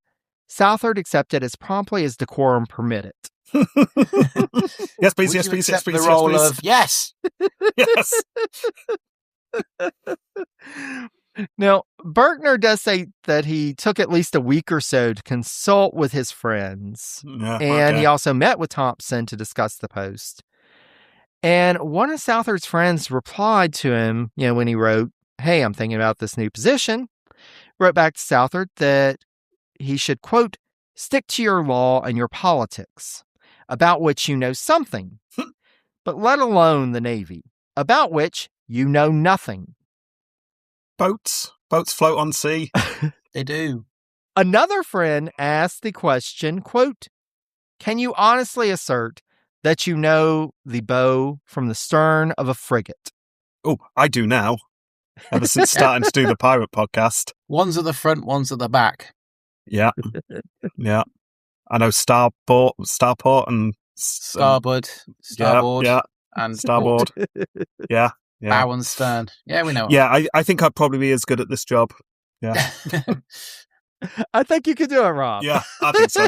Southard accepted as promptly as decorum permitted. Yes, please, Would yes, you please, yes, accept please, the role yes, please. of yes. Yes. Now, Berkner does say that he took at least a week or so to consult with his friends. Yeah, And okay. he also met with Thompson to discuss the post. And one of Southard's friends replied to him, when he wrote, hey, I'm thinking about this new position, wrote back to Southard that he should, quote, stick to your law and your politics, about which you know something, but let alone the Navy, about which you know nothing. Boats float on sea. They do. Another friend asked the question, quote, can you honestly assert that you know the bow from the stern of a frigate? Oh, I do now. Ever since starting to do the pirate podcast. One's at the front, one's at the back. Yeah. Yeah. I know starport and Starboard, starboard, yeah. and Starboard. Yeah. Yeah. bow and stern. Yeah, we know. Yeah, I think I'd probably be as good at this job. Yeah. I think you could do it, Rob. Yeah, I think so.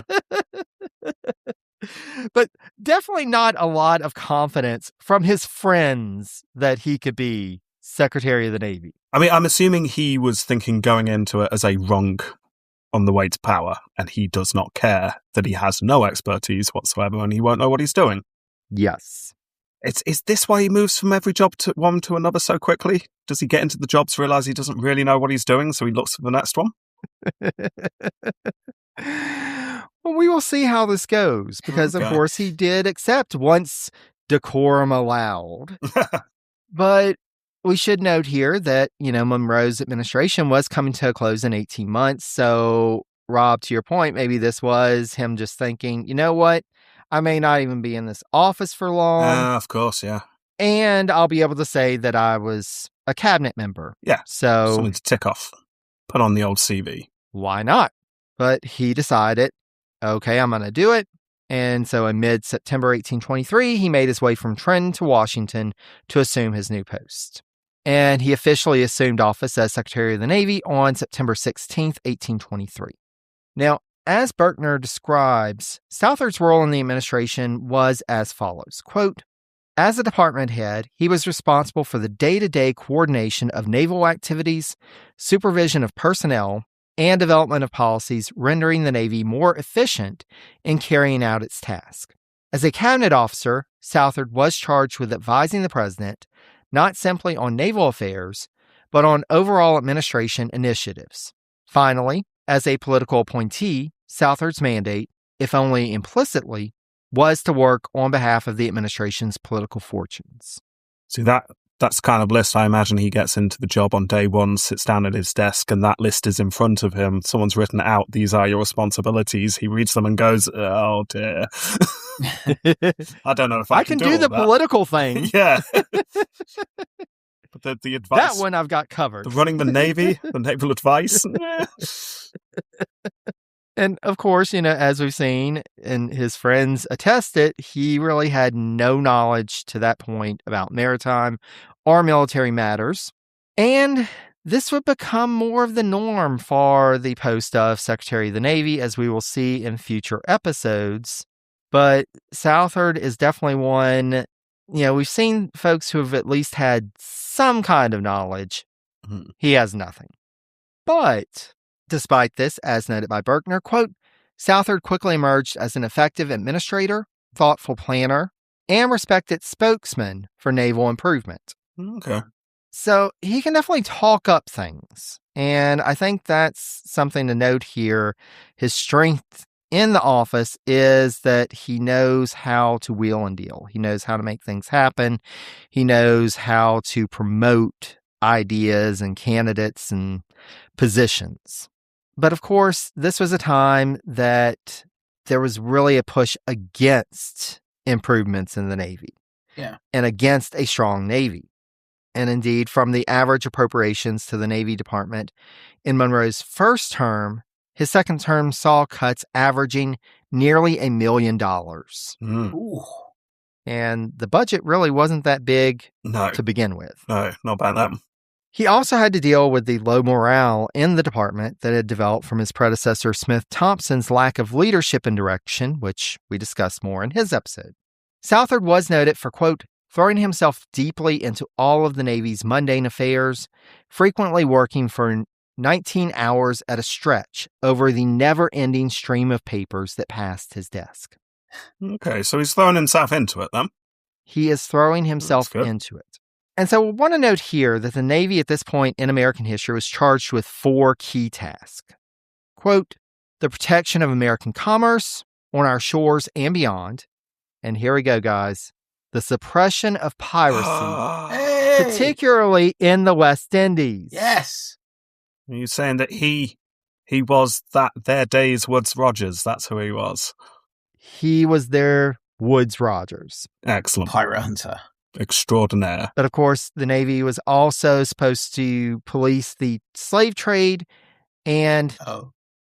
But definitely not a lot of confidence from his friends that he could be Secretary of the Navy. I mean, I'm assuming he was thinking going into it as a rung on the way to power, and he does not care that he has no expertise whatsoever and he won't know what he's doing. Yes. Is this why he moves from every job to one to another so quickly? Does he get into the jobs, realize he doesn't really know what he's doing, so he looks for the next one? Well, we will see how this goes, because, Okay. of course, he did accept once decorum allowed. But we should note here that, Monroe's administration was coming to a close in 18 months. So, Rob, to your point, maybe this was him just thinking, you know what? I may not even be in this office for long. Of course, yeah. And I'll be able to say that I was a cabinet member. Yeah. So, Something to tick off. Put on the old CV. why not? But he decided, okay, I'm going to do it. And so in mid-September 1823, he made his way from Trenton to Washington to assume his new post. And he officially assumed office as Secretary of the Navy on September 16th, 1823. Now, as Berkner describes, Southard's role in the administration was as follows, quote, As a department head, he was responsible for the day-to-day coordination of naval activities, supervision of personnel, and development of policies, rendering the Navy more efficient in carrying out its task. As a cabinet officer, Southard was charged with advising the president not simply on naval affairs, but on overall administration initiatives. Finally, as a political appointee, Southard's mandate, if only implicitly, was to work on behalf of the administration's political fortunes. See, that's the kind of list I imagine he gets into the job on day one, sits down at his desk, and that list is in front of him. Someone's written out, these are your responsibilities. He reads them and goes, oh dear. I don't know if I can do the political thing. Yeah. But the advice. That one I've got covered. Running the Navy, the naval advice. And of course, as we've seen and his friends attest it, he really had no knowledge to that point about maritime or military matters. And this would become more of the norm for the post of Secretary of the Navy, as we will see in future episodes. But Southard is definitely one, we've seen folks who have at least had some kind of knowledge. Mm-hmm. He has nothing. But despite this, as noted by Berkner, quote, Southard quickly emerged as an effective administrator, thoughtful planner, and respected spokesman for naval improvement. Okay. So he can definitely talk up things. And I think that's something to note here. His strength in the office is that he knows how to wheel and deal. He knows how to make things happen. He knows how to promote ideas and candidates and positions. But of course, this was a time that there was really a push against improvements in the Navy. Yeah. And against a strong Navy. And indeed, from the average appropriations to the Navy Department in Monroe's first term, his second term saw cuts averaging nearly $1 million. Mm. And the budget really wasn't that big to begin with. No, not about that. He also had to deal with the low morale in the department that had developed from his predecessor Smith Thompson's lack of leadership and direction, which we discussed more in his episode. Southard was noted for, quote, throwing himself deeply into all of the Navy's mundane affairs, frequently working for 19 hours at a stretch over the never-ending stream of papers that passed his desk. Okay, so he's throwing himself into it then? He is throwing himself into it. And so we want to note here that the Navy at this point in American history was charged with 4 key tasks. Quote, the protection of American commerce on our shores and beyond. And here we go, guys. The suppression of piracy, particularly in the West Indies. Yes. Are you saying that he was their day's Woodes Rogers? That's who he was. He was their Woodes Rogers. Excellent. Pirate hunter. Extraordinaire. But of course, the Navy was also supposed to police the slave trade and,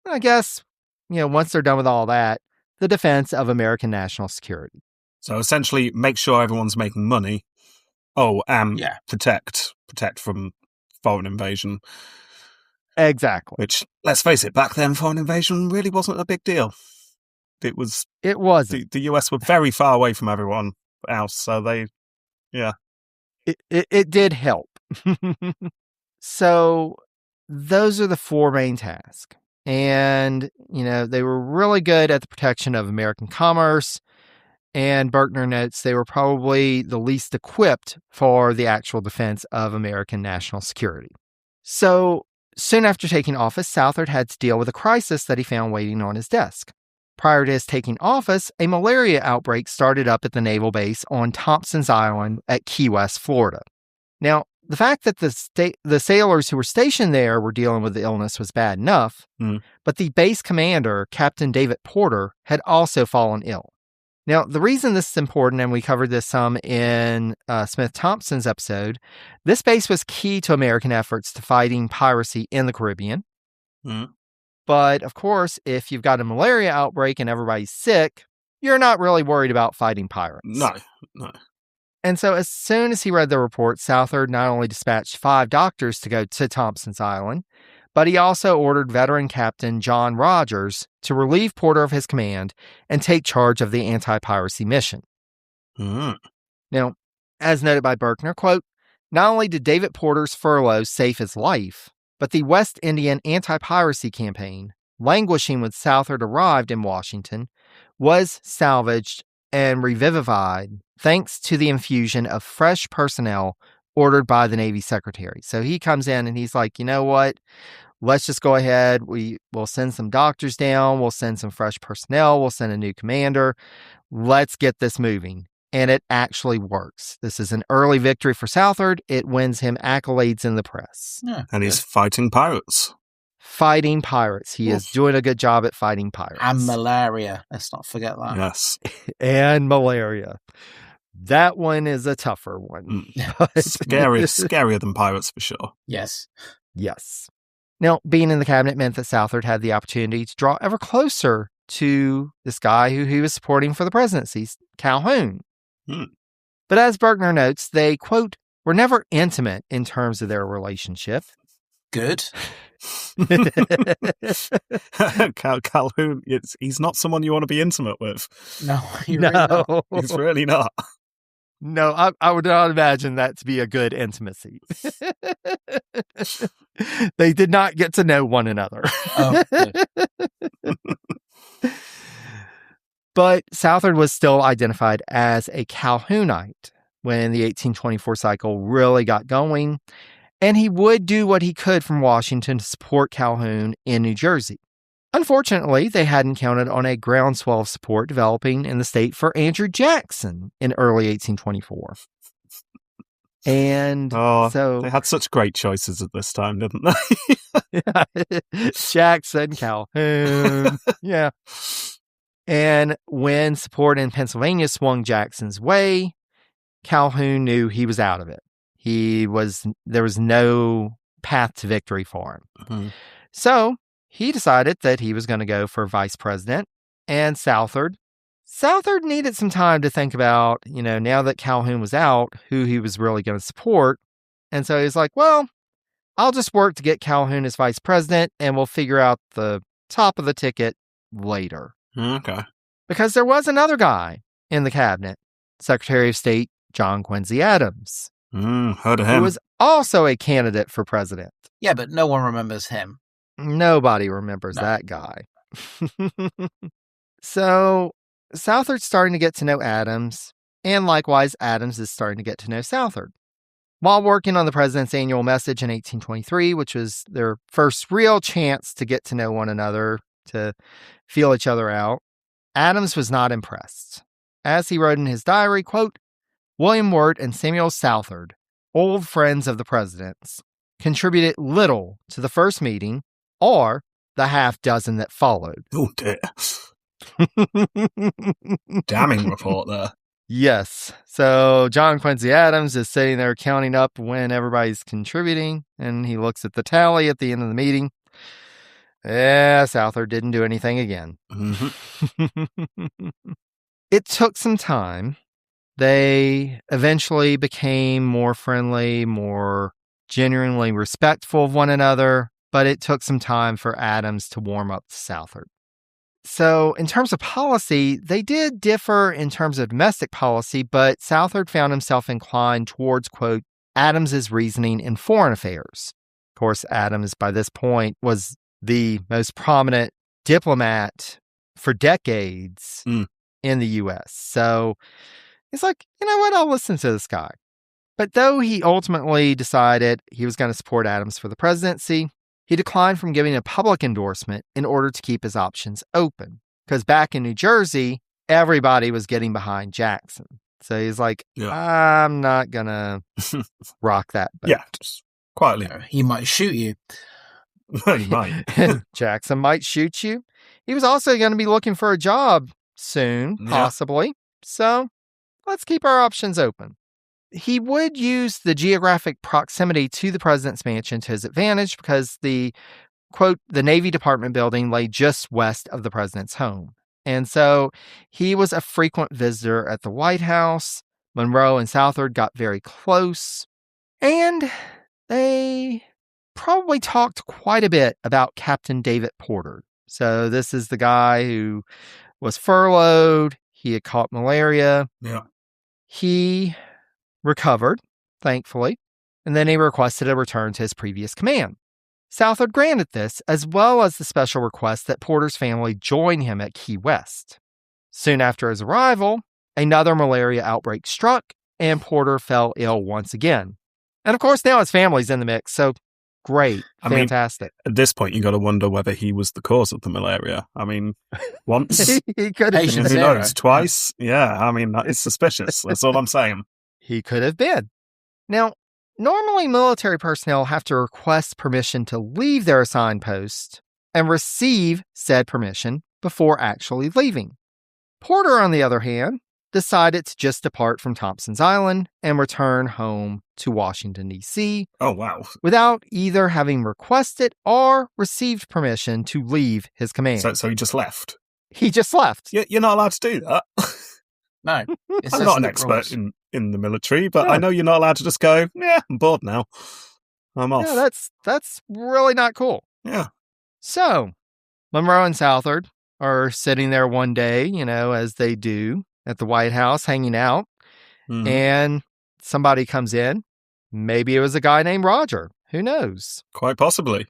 I guess, once they're done with all that, the defense of American national security. So essentially, make sure everyone's making money. Protect from foreign invasion. Exactly. Which, let's face it, back then, foreign invasion really wasn't a big deal. It wasn't. The US were very far away from everyone else, so It did help. So those are the 4 main tasks. And, they were really good at the protection of American commerce. And Berkner notes they were probably the least equipped for the actual defense of American national security. So soon after taking office, Southard had to deal with a crisis that he found waiting on his desk. Prior to his taking office, a malaria outbreak started up at the naval base on Thompson's Island at Key West, Florida. Now, the fact that the sailors who were stationed there were dealing with the illness was bad enough, but the base commander, Captain David Porter, had also fallen ill. Now, the reason this is important, and we covered this some in Smith Thompson's episode, this base was key to American efforts to fighting piracy in the Caribbean. But, of course, if you've got a malaria outbreak and everybody's sick, you're not really worried about fighting pirates. No. And so as soon as he read the report, Southard not only dispatched 5 doctors to go to Thompson's Island, but he also ordered veteran Captain John Rogers to relieve Porter of his command and take charge of the anti-piracy mission. Now, as noted by Berkner, quote, not only did David Porter's furlough save his life, but the West Indian anti-piracy campaign, languishing when Southard arrived in Washington, was salvaged and revivified thanks to the infusion of fresh personnel ordered by the Navy Secretary. So he comes in and he's like, you know what? Let's just go ahead. We'll send some doctors down. We'll send some fresh personnel. We'll send a new commander. Let's get this moving. And it actually works. This is an early victory for Southard. It wins him accolades in the press. Yeah, and he's fighting pirates. Fighting pirates. He is doing a good job at fighting pirates. And malaria. Let's not forget that. Yes. And malaria. That one is a tougher one. But Scarier than pirates for sure. Yes. Yes. Now, being in the cabinet meant that Southard had the opportunity to draw ever closer to this guy who he was supporting for the presidency, Calhoun. But as Berkner notes, they, quote, were never intimate in terms of their relationship. Good. Calhoun, he's not someone you want to be intimate with. No, really not. He's really not. No, I would not imagine that to be a good intimacy. They did not get to know one another. Oh, good. But Southard was still identified as a Calhounite when the 1824 cycle really got going, and he would do what he could from Washington to support Calhoun in New Jersey. Unfortunately, they hadn't counted on a groundswell of support developing in the state for Andrew Jackson in early 1824. And so they had such great choices at this time, didn't they? Jackson, Calhoun. Yeah. And when support in Pennsylvania swung Jackson's way, Calhoun knew he was out of it. There was no path to victory for him. Mm-hmm. So he decided that he was going to go for vice president. And Southard needed some time to think about, now that Calhoun was out, who he was really going to support. And so he's like, well, I'll just work to get Calhoun as vice president, and we'll figure out the top of the ticket later. Okay. Because there was another guy in the cabinet, Secretary of State John Quincy Adams. Heard of him. Who was also a candidate for president. Yeah, but no one remembers him. Nobody remembers that guy. So Southard's starting to get to know Adams, and likewise, Adams is starting to get to know Southard. While working on the president's annual message in 1823, which was their first real chance to get to know one another, to feel each other out, Adams was not impressed. As he wrote in his diary, quote, William Wirt and Samuel Southard, old friends of the president's, contributed little to the first meeting or the half dozen that followed. Oh, dear. Damning report there. Yes. So John Quincy Adams is sitting there counting up when everybody's contributing, and he looks at the tally at the end of the meeting. Yeah, Southard didn't do anything again. Mm-hmm. It took some time. They eventually became more friendly, more genuinely respectful of one another, but it took some time for Adams to warm up to Southard. So in terms of policy, they did differ in terms of domestic policy, but Southard found himself inclined towards, quote, Adams's reasoning in foreign affairs. Of course, Adams, by this point, was the most prominent diplomat for decades in the U.S. So he's like, you know what, I'll listen to this guy. But though he ultimately decided he was going to support Adams for the presidency, he declined from giving a public endorsement in order to keep his options open. Because back in New Jersey, everybody was getting behind Jackson. So he's like, I'm not going to rock that boat. Yeah, just quietly. He might shoot you. He might. Jackson might shoot you. He was also going to be looking for a job soon, possibly. So let's keep our options open. He would use the geographic proximity to the president's mansion to his advantage because the, quote, the Navy Department building lay just west of the president's home. And so he was a frequent visitor at the White House. Monroe and Southard got very close, and they probably talked quite a bit about Captain David Porter. So this is the guy who was furloughed. He had caught malaria. Yeah. he recovered, thankfully, and then he requested a return to his previous command. Southard granted this, as well as the special request that Porter's family join him at Key West. Soon after his arrival, another malaria outbreak struck, and Porter fell ill once again. And of course, now his family's in the mix, so great, fantastic. At this point, you got to wonder whether he was the cause of the malaria. I mean, once, he could have who been. knows, twice? Yeah, I mean, that is suspicious. That's all I'm saying. He could have been. Now, normally military personnel have to request permission to leave their assigned post and receive said permission before actually leaving. Porter, on the other hand, decided to just depart from Thompson's Island and return home to Washington, D.C. Oh, wow. Without either having requested or received permission to leave his command. So he just left? He just left. You're not allowed to do that. No. I'm not an expert in the military, but I know you're not allowed to just go, I'm bored now. I'm off. Yeah, that's really not cool. Yeah. So, Monroe and Southard are sitting there one day, as they do at the White House, hanging out, and somebody comes in. Maybe it was a guy named Roger. Who knows? Quite possibly.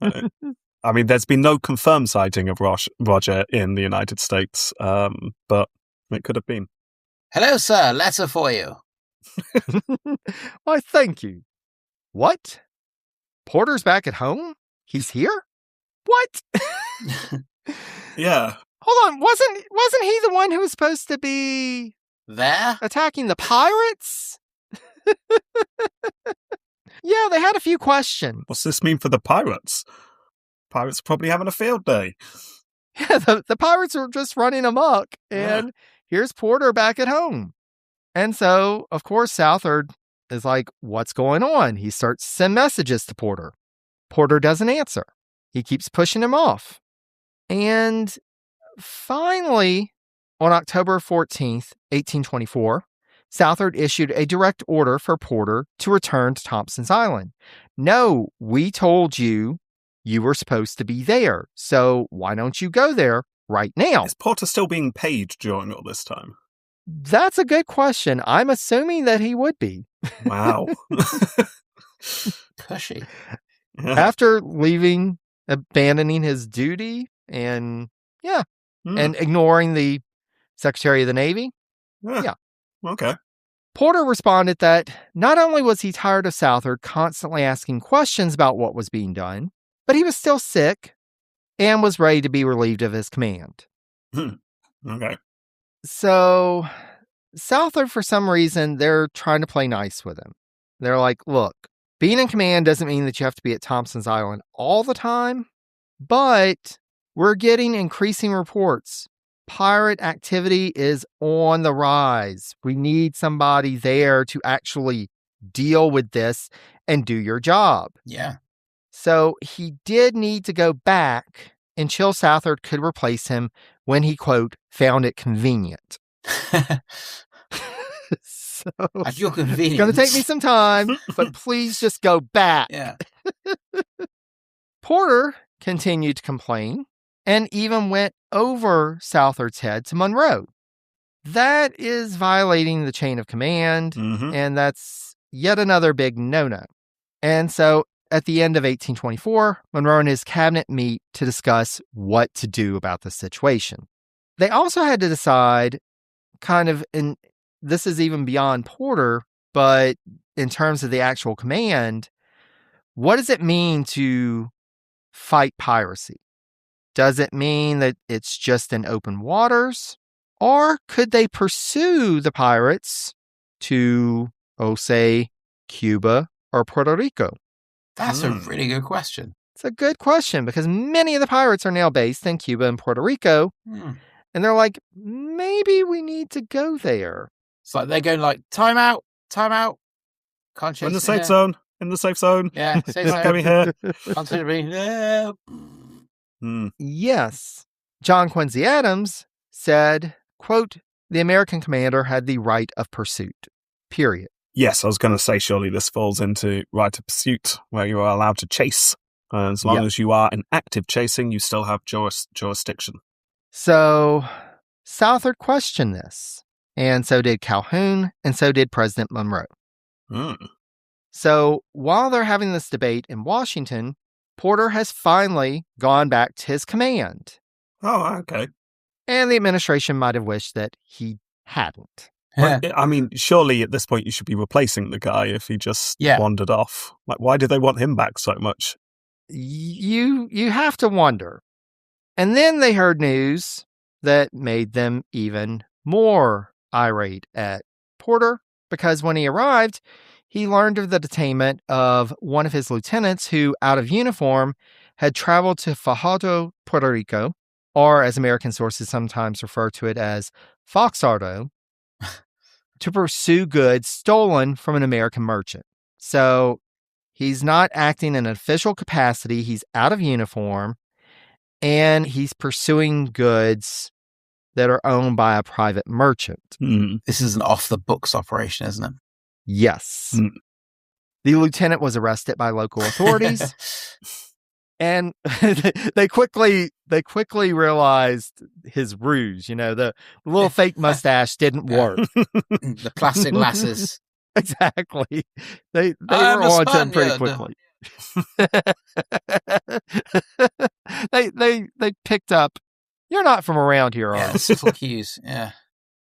I mean, there's been no confirmed sighting of Roger in the United States, but it could have been. Hello, sir. Letter for you. Why, thank you. What? Porter's back at home? He's here? What? Yeah. Hold on. Wasn't he the one who was supposed to be there attacking the pirates? Yeah, they had a few questions. What's this mean for the pirates? Pirates are probably having a field day. Yeah, the pirates are just running amok, and here's Porter back at home. And so, of course, Southard is like, what's going on? He starts to send messages to Porter. Porter doesn't answer. He keeps pushing him off. And finally, on October 14th, 1824, Southard issued a direct order for Porter to return to Thompson's Island. No, we told you were supposed to be there, so why don't you go there right now? Is Porter still being paid during all this time? That's a good question. I'm assuming that he would be. Wow. Pushy. Yeah. After leaving, abandoning his duty, and and ignoring the Secretary of the Navy. Yeah. Okay. Porter responded that not only was he tired of Southard constantly asking questions about what was being done, but he was still sick and was ready to be relieved of his command. Okay. So Southard, for some reason, they're trying to play nice with him. They're like, look, being in command doesn't mean that you have to be at Thompson's Island all the time, but we're getting increasing reports. Pirate activity is on the rise. We need somebody there to actually deal with this and do your job. Yeah. So he did need to go back, and Chill Southard could replace him when he, quote, found it convenient. So, at your convenience. It's going to take me some time, but please just go back. Yeah. Porter continued to complain and even went over Southard's head to Monroe. That is violating the chain of command, and that's yet another big no-no. And so at the end of 1824, Monroe and his cabinet meet to discuss what to do about the situation. They also had to decide and this is even beyond Porter, but in terms of the actual command, what does it mean to fight piracy? Does it mean that it's just in open waters? Or could they pursue the pirates to, say, Cuba or Puerto Rico? That's a really good question. It's a good question because many of the pirates are now based in Cuba and Puerto Rico. And they're like, maybe we need to go there. It's like they're going like, time out. Can't chase in the safe zone. In the safe zone. Yeah, safe zone. Coming here. Yes. John Quincy Adams said, quote, the American commander had the right of pursuit, period. Yes, I was going to say, surely this falls into right of pursuit, where you are allowed to chase. As long as you are in active chasing, you still have jurisdiction. So Southard questioned this, and so did Calhoun, and so did President Monroe. So while they're having this debate in Washington, Porter has finally gone back to his command. Oh, okay. And the administration might have wished that he hadn't. Well, I mean, surely at this point you should be replacing the guy if he just wandered off. Like, why did they want him back so much? You have to wonder. And then they heard news that made them even more irate at Porter, because when he arrived, he learned of the detainment of one of his lieutenants who, out of uniform, had traveled to Fajardo, Puerto Rico, or as American sources sometimes refer to it as Foxardo, to pursue goods stolen from an American merchant. So he's not acting in an official capacity, he's out of uniform, and he's pursuing goods that are owned by a private merchant. This is an off-the-books operation, isn't it? Yes. The lieutenant was arrested by local authorities, and they quickly realized his ruse. You know, the little fake mustache didn't work. The plastic glasses. Exactly. They were on to him pretty quickly. They picked up, "You're not from around here, are you?" Civil cues. Yeah.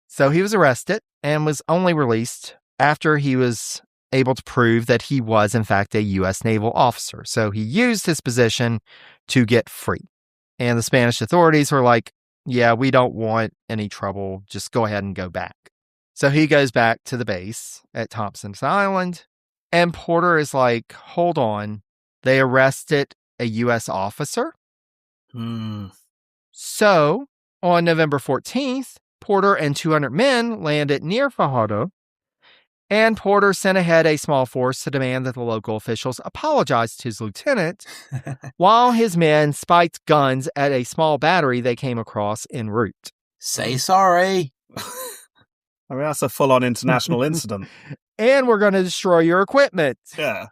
So he was arrested and was only released after he was able to prove that he was, in fact, a U.S. naval officer. So he used his position to get free. And the Spanish authorities were like, "Yeah, we don't want any trouble. Just go ahead and go back." So he goes back to the base at Thompson's Island. And Porter is like, "Hold on. They arrested a U.S. officer?" So on November 14th, Porter and 200 men landed near Fajardo, and Porter sent ahead a small force to demand that the local officials apologize to his lieutenant, while his men spiked guns at a small battery they came across en route. Say sorry. I mean, that's a full-on international incident. And we're going to destroy your equipment. Yeah.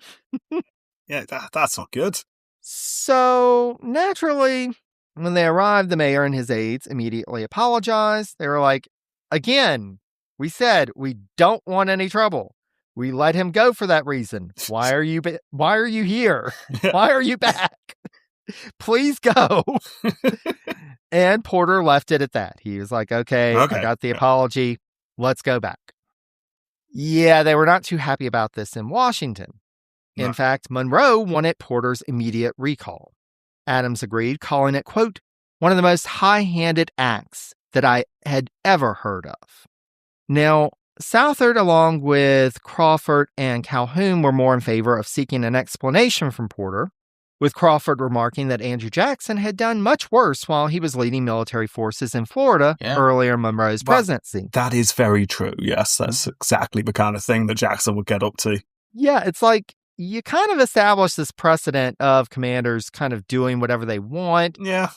Yeah, that's not good. So, naturally, when they arrived, the mayor and his aides immediately apologized. They were like, "Again, we said we don't want any trouble. We let him go for that reason. Why are you here? Why are you back? Please go." And Porter left it at that. He was like, okay, I got the apology. Let's go back. Yeah, they were not too happy about this in Washington. In fact, Monroe wanted Porter's immediate recall. Adams agreed, calling it, quote, "one of the most high-handed acts that I had ever heard of." Now, Southard, along with Crawford and Calhoun, were more in favor of seeking an explanation from Porter, with Crawford remarking that Andrew Jackson had done much worse while he was leading military forces in Florida earlier in Monroe's presidency. That is very true. Yes, that's exactly the kind of thing that Jackson would get up to. Yeah, it's like you kind of establish this precedent of commanders kind of doing whatever they want. Yeah.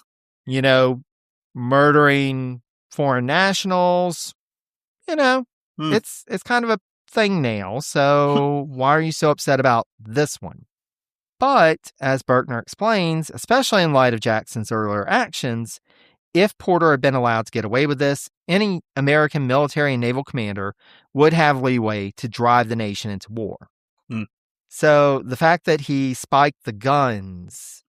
You know, murdering foreign nationals. You know, it's kind of a thing now. So why are you so upset about this one? But, as Berkner explains, especially in light of Jackson's earlier actions, if Porter had been allowed to get away with this, any American military and naval commander would have leeway to drive the nation into war. So the fact that he spiked the guns,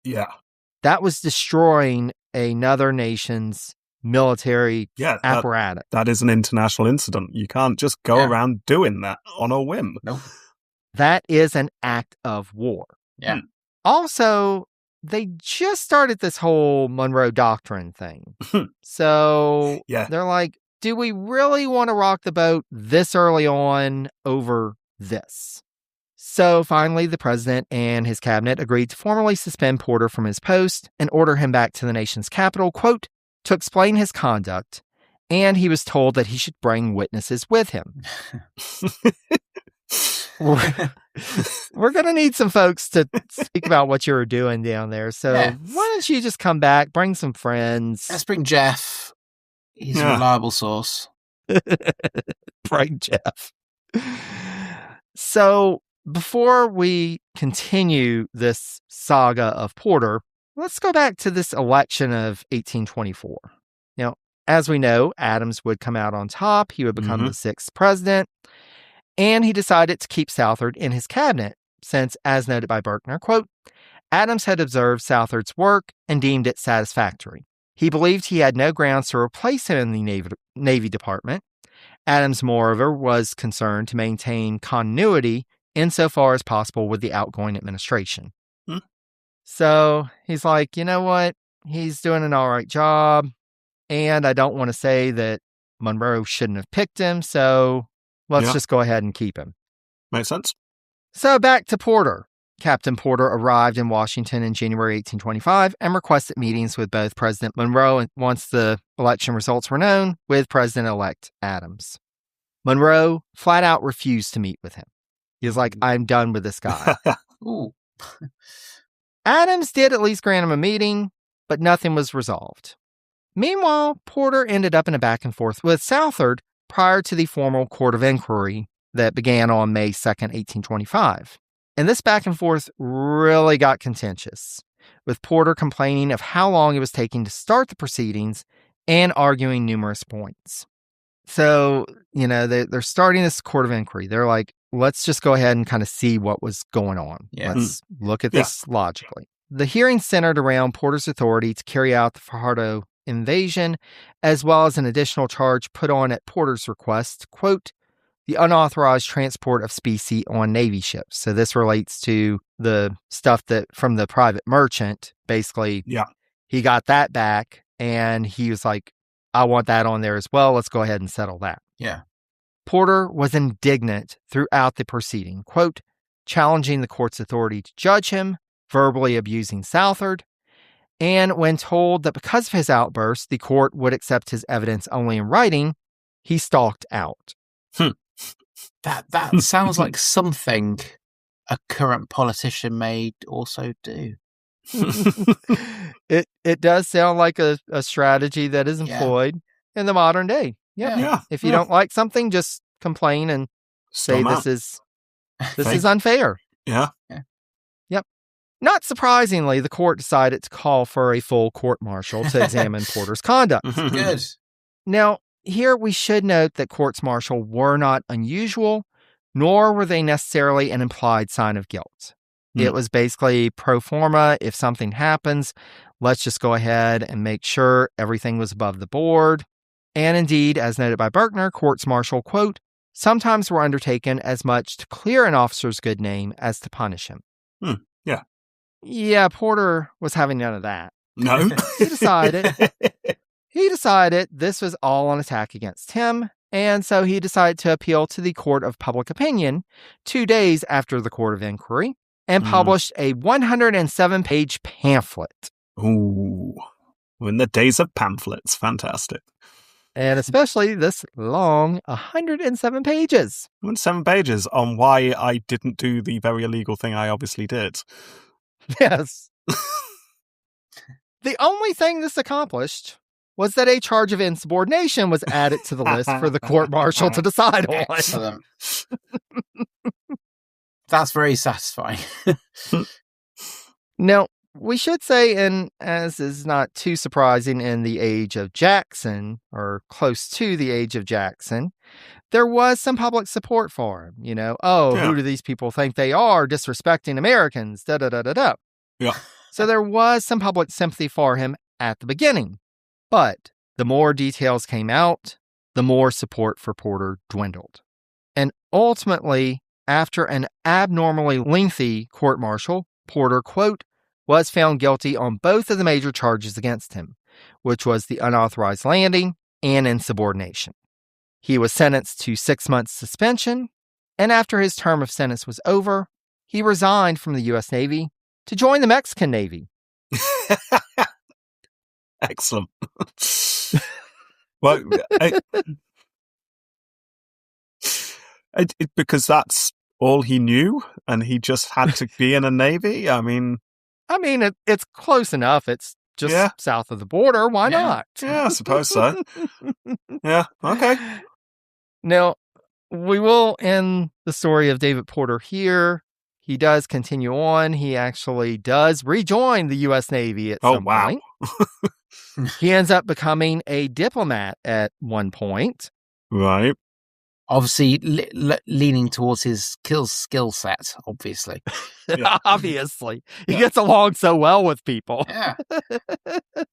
that was destroying another nation's military apparatus. That is an international incident. You can't just go around doing that on a whim. Nope. That is an act of war. Yeah. Also, they just started this whole Monroe Doctrine thing. So they're like, do we really want to rock the boat this early on over this? So finally, the president and his cabinet agreed to formally suspend Porter from his post and order him back to the nation's capital, quote, to explain his conduct, and he was told that he should bring witnesses with him. We're going to need some folks to speak about what you were doing down there. So why don't you just come back, bring some friends. Let's bring Jeff. He's a reliable source. Bring Jeff. So before we continue this saga of Porter, let's go back to this election of 1824. Now, As we know, Adams would come out on top. He would become the 6th president. And he decided to keep Southard in his cabinet since, as noted by Berkner, quote, Adams had observed Southard's work and deemed it satisfactory. He believed he had no grounds to replace him in the Navy Department. Adams, moreover, was concerned to maintain continuity insofar as possible with the outgoing administration. So he's like, you know what? He's doing an all right job. And I don't want to say that Monroe shouldn't have picked him. So let's just go ahead and keep him. Makes sense. So back to Porter. Captain Porter arrived in Washington in January 1825 and requested meetings with both President Monroe and, once the election results were known, with President-elect Adams. Monroe flat out refused to meet with him. He was like, I'm done with this guy. Ooh. Adams did at least grant him a meeting, but nothing was resolved. Meanwhile, Porter ended up in a back and forth with Southard prior to the formal court of inquiry that began on May 2nd, 1825. And this back and forth really got contentious, with Porter complaining of how long it was taking to start the proceedings and arguing numerous points. So, they're starting this court of inquiry. They're like, let's just go ahead and kind of see what was going on. Yeah. Let's look at this logically. The hearing centered around Porter's authority to carry out the Fajardo invasion, as well as an additional charge put on at Porter's request, quote, the unauthorized transport of specie on Navy ships. So this relates to the stuff that from the private merchant. Basically, he got that back, and he was like, I want that on there as well. Let's go ahead and settle that. Yeah. Porter was indignant throughout the proceeding, quote, challenging the court's authority to judge him, verbally abusing Southard, and when told that because of his outburst, the court would accept his evidence only in writing, he stalked out. That sounds like something a current politician may also do. It does sound like a strategy that is employed in the modern day. Yeah. If you don't like something, just complain and say this is unfair. Yeah. Yep. Not surprisingly, the court decided to call for a full court-martial to examine Porter's conduct. Good. Now, here we should note that courts-martial were not unusual, nor were they necessarily an implied sign of guilt. It was basically pro forma. If something happens, let's just go ahead and make sure everything was above the board. And indeed, as noted by Berkner, courts-martial, quote, sometimes were undertaken as much to clear an officer's good name as to punish him. Yeah. Yeah, Porter was having none of that. No. He decided this was all an attack against him, and so he decided to appeal to the Court of Public Opinion 2 days after the Court of Inquiry and published a 107-page pamphlet. Ooh. We're in the days of pamphlets. Fantastic. And especially this long 107 pages. 107 pages on why I didn't do the very illegal thing I obviously did. Yes. The only thing this accomplished was that a charge of insubordination was added to the list for the court-martial to decide on. Excellent. That's very satisfying. Now, we should say, and as is not too surprising in the age of Jackson, or close to the age of Jackson, there was some public support for him. Who do these people think they are, disrespecting Americans, da-da-da-da-da. Yeah. So there was some public sympathy for him at the beginning. But the more details came out, the more support for Porter dwindled. And ultimately, after an abnormally lengthy court-martial, Porter, quote, was found guilty on both of the major charges against him, which was the unauthorized landing and insubordination. He was sentenced to 6 months suspension, and after his term of sentence was over, he resigned from the U.S. Navy to join the Mexican Navy. Excellent. Well, because that's all he knew, and he just had to be in a navy. I mean, it's close enough. It's just south of the border. Why not? Yeah, I suppose so. Yeah. Okay. Now, we will end the story of David Porter here. He does continue on. He actually does rejoin the U.S. Navy at some point. He ends up becoming a diplomat at one point. Right. Obviously, leaning towards his skill set, obviously. Yeah. Obviously. He gets along so well with people. Yeah.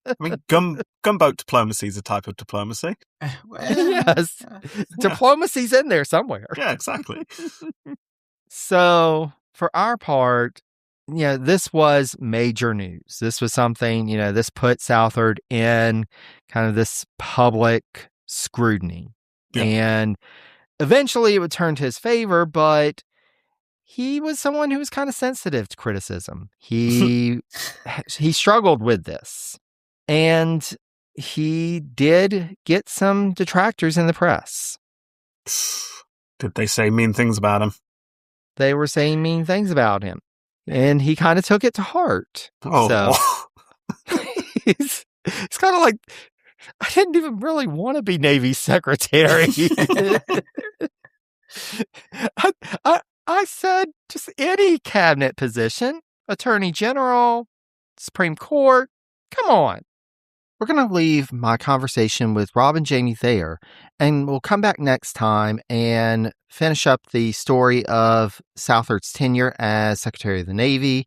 I mean, gunboat diplomacy is a type of diplomacy. Yes. Diplomacy's in there somewhere. Yeah, exactly. So, for our part, this was major news. This was something, this put Southard in kind of this public scrutiny. Yeah. And eventually it would turn to his favor, but he was someone who was kind of sensitive to criticism. He struggled with this. And he did get some detractors in the press. Did they say mean things about him? They were saying mean things about him. And he kind of took it to heart. Oh. So he's kind of like, I didn't even really want to be Navy secretary. I said just any cabinet position, Attorney General, Supreme Court. Come on. We're going to leave my conversation with Rob and Jamie there, and we'll come back next time and finish up the story of Southard's tenure as Secretary of the Navy,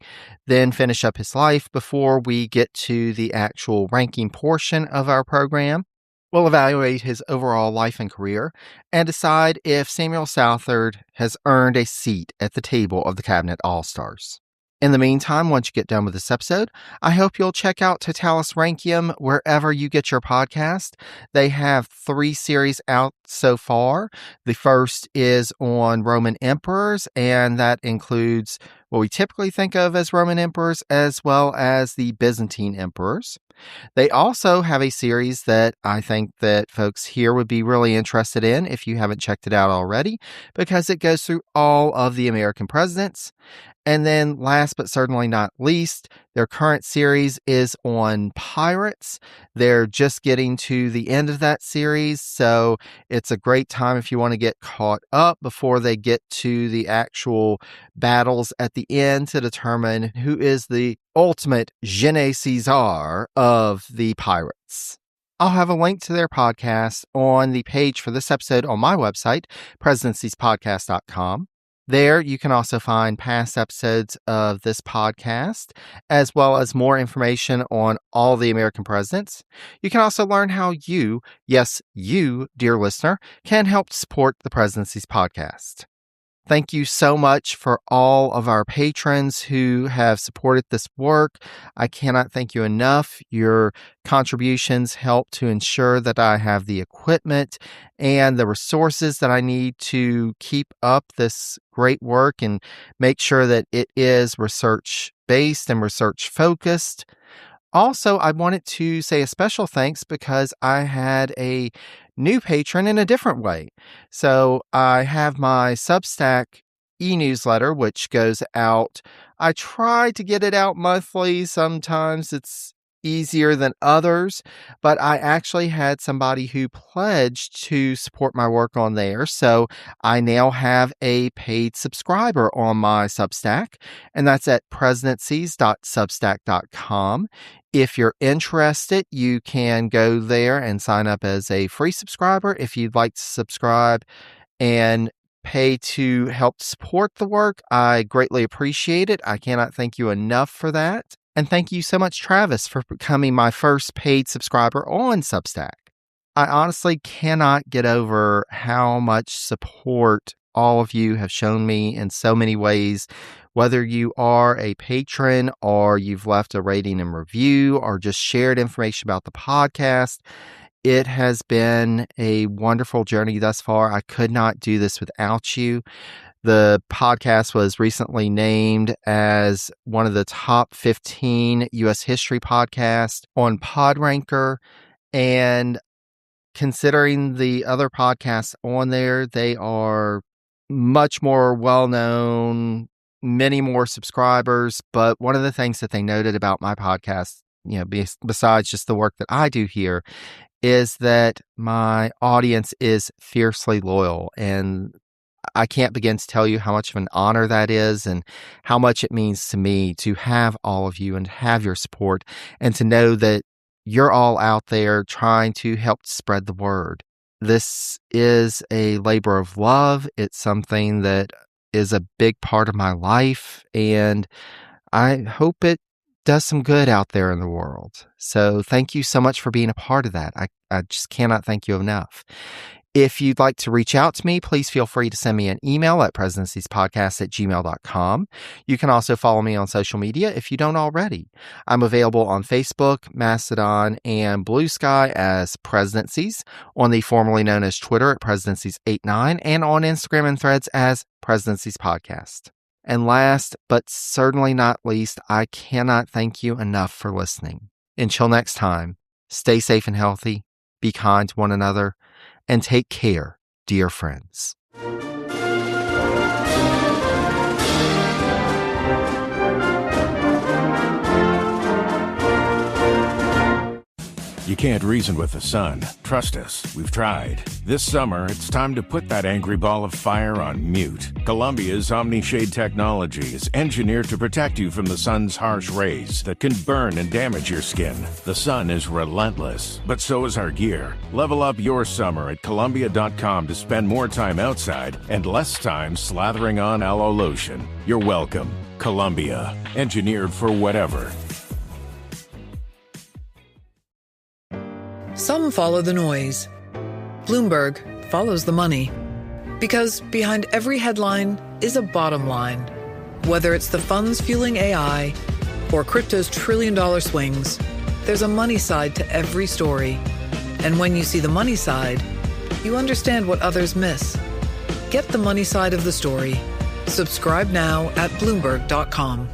then finish up his life before we get to the actual ranking portion of our program. We'll evaluate his overall life and career and decide if Samuel Southard has earned a seat at the table of the Cabinet All-Stars. In the meantime, once you get done with this episode, I hope you'll check out Totalis Rankium wherever you get your podcast. They have 3 series out so far. The first is on Roman emperors, and that includes what we typically think of as Roman emperors as well as the Byzantine emperors. They also have a series that I think that folks here would be really interested in if you haven't checked it out already, because it goes through all of the American presidents. And then last but certainly not least, their current series is on pirates. They're just getting to the end of that series, so it's a great time if you want to get caught up before they get to the actual battles at the end to determine who is the ultimate Gene Caesar of the pirates. I'll have a link to their podcast on the page for this episode on my website, presidenciespodcast.com. There, you can also find past episodes of this podcast, as well as more information on all the American presidents. You can also learn how you, yes, you, dear listener, can help support the Presidency's podcast. Thank you so much for all of our patrons who have supported this work. I cannot thank you enough. Your contributions help to ensure that I have the equipment and the resources that I need to keep up this great work and make sure that it is research-based and research-focused. Also, I wanted to say a special thanks because I had a new patron in a different way. So I have my Substack e-newsletter, which goes out. I try to get it out monthly. Sometimes it's easier than others, but I actually had somebody who pledged to support my work on there. So I now have a paid subscriber on my Substack, and that's at presidencies.substack.com. If you're interested, you can go there and sign up as a free subscriber if you'd like to subscribe and pay to help support the work. I greatly appreciate it. I cannot thank you enough for that. And thank you so much, Travis, for becoming my first paid subscriber on Substack. I honestly cannot get over how much support all of you have shown me in so many ways, whether you are a patron or you've left a rating and review or just shared information about the podcast. It has been a wonderful journey thus far. I could not do this without you. The podcast was recently named as one of the top 15 U.S. history podcasts on PodRanker. And considering the other podcasts on there, they are much more well-known, many more subscribers. But one of the things that they noted about my podcast, besides just the work that I do here, is that my audience is fiercely loyal. And I can't begin to tell you how much of an honor that is and how much it means to me to have all of you and have your support and to know that you're all out there trying to help spread the word. This is a labor of love. It's something that is a big part of my life, and I hope it does some good out there in the world. So thank you so much for being a part of that. I just cannot thank you enough. If you'd like to reach out to me, please feel free to send me an email at presidenciespodcast@gmail.com. You can also follow me on social media if you don't already. I'm available on Facebook, Mastodon, and Blue Sky as Presidencies, on the formerly known as Twitter at Presidencies89, and on Instagram and Threads as Presidencies Podcast. And last, but certainly not least, I cannot thank you enough for listening. Until next time, stay safe and healthy, be kind to one another, and take care, dear friends. You can't reason with the sun. Trust us, we've tried. This summer, it's time to put that angry ball of fire on mute. Columbia's OmniShade technology is engineered to protect you from the sun's harsh rays that can burn and damage your skin. The sun is relentless, but so is our gear. Level up your summer at Columbia.com to spend more time outside and less time slathering on aloe lotion. You're welcome. Columbia, engineered for whatever. Some follow the noise. Bloomberg follows the money. Because behind every headline is a bottom line. Whether it's the funds fueling AI or crypto's trillion-dollar swings, there's a money side to every story. And when you see the money side, you understand what others miss. Get the money side of the story. Subscribe now at Bloomberg.com.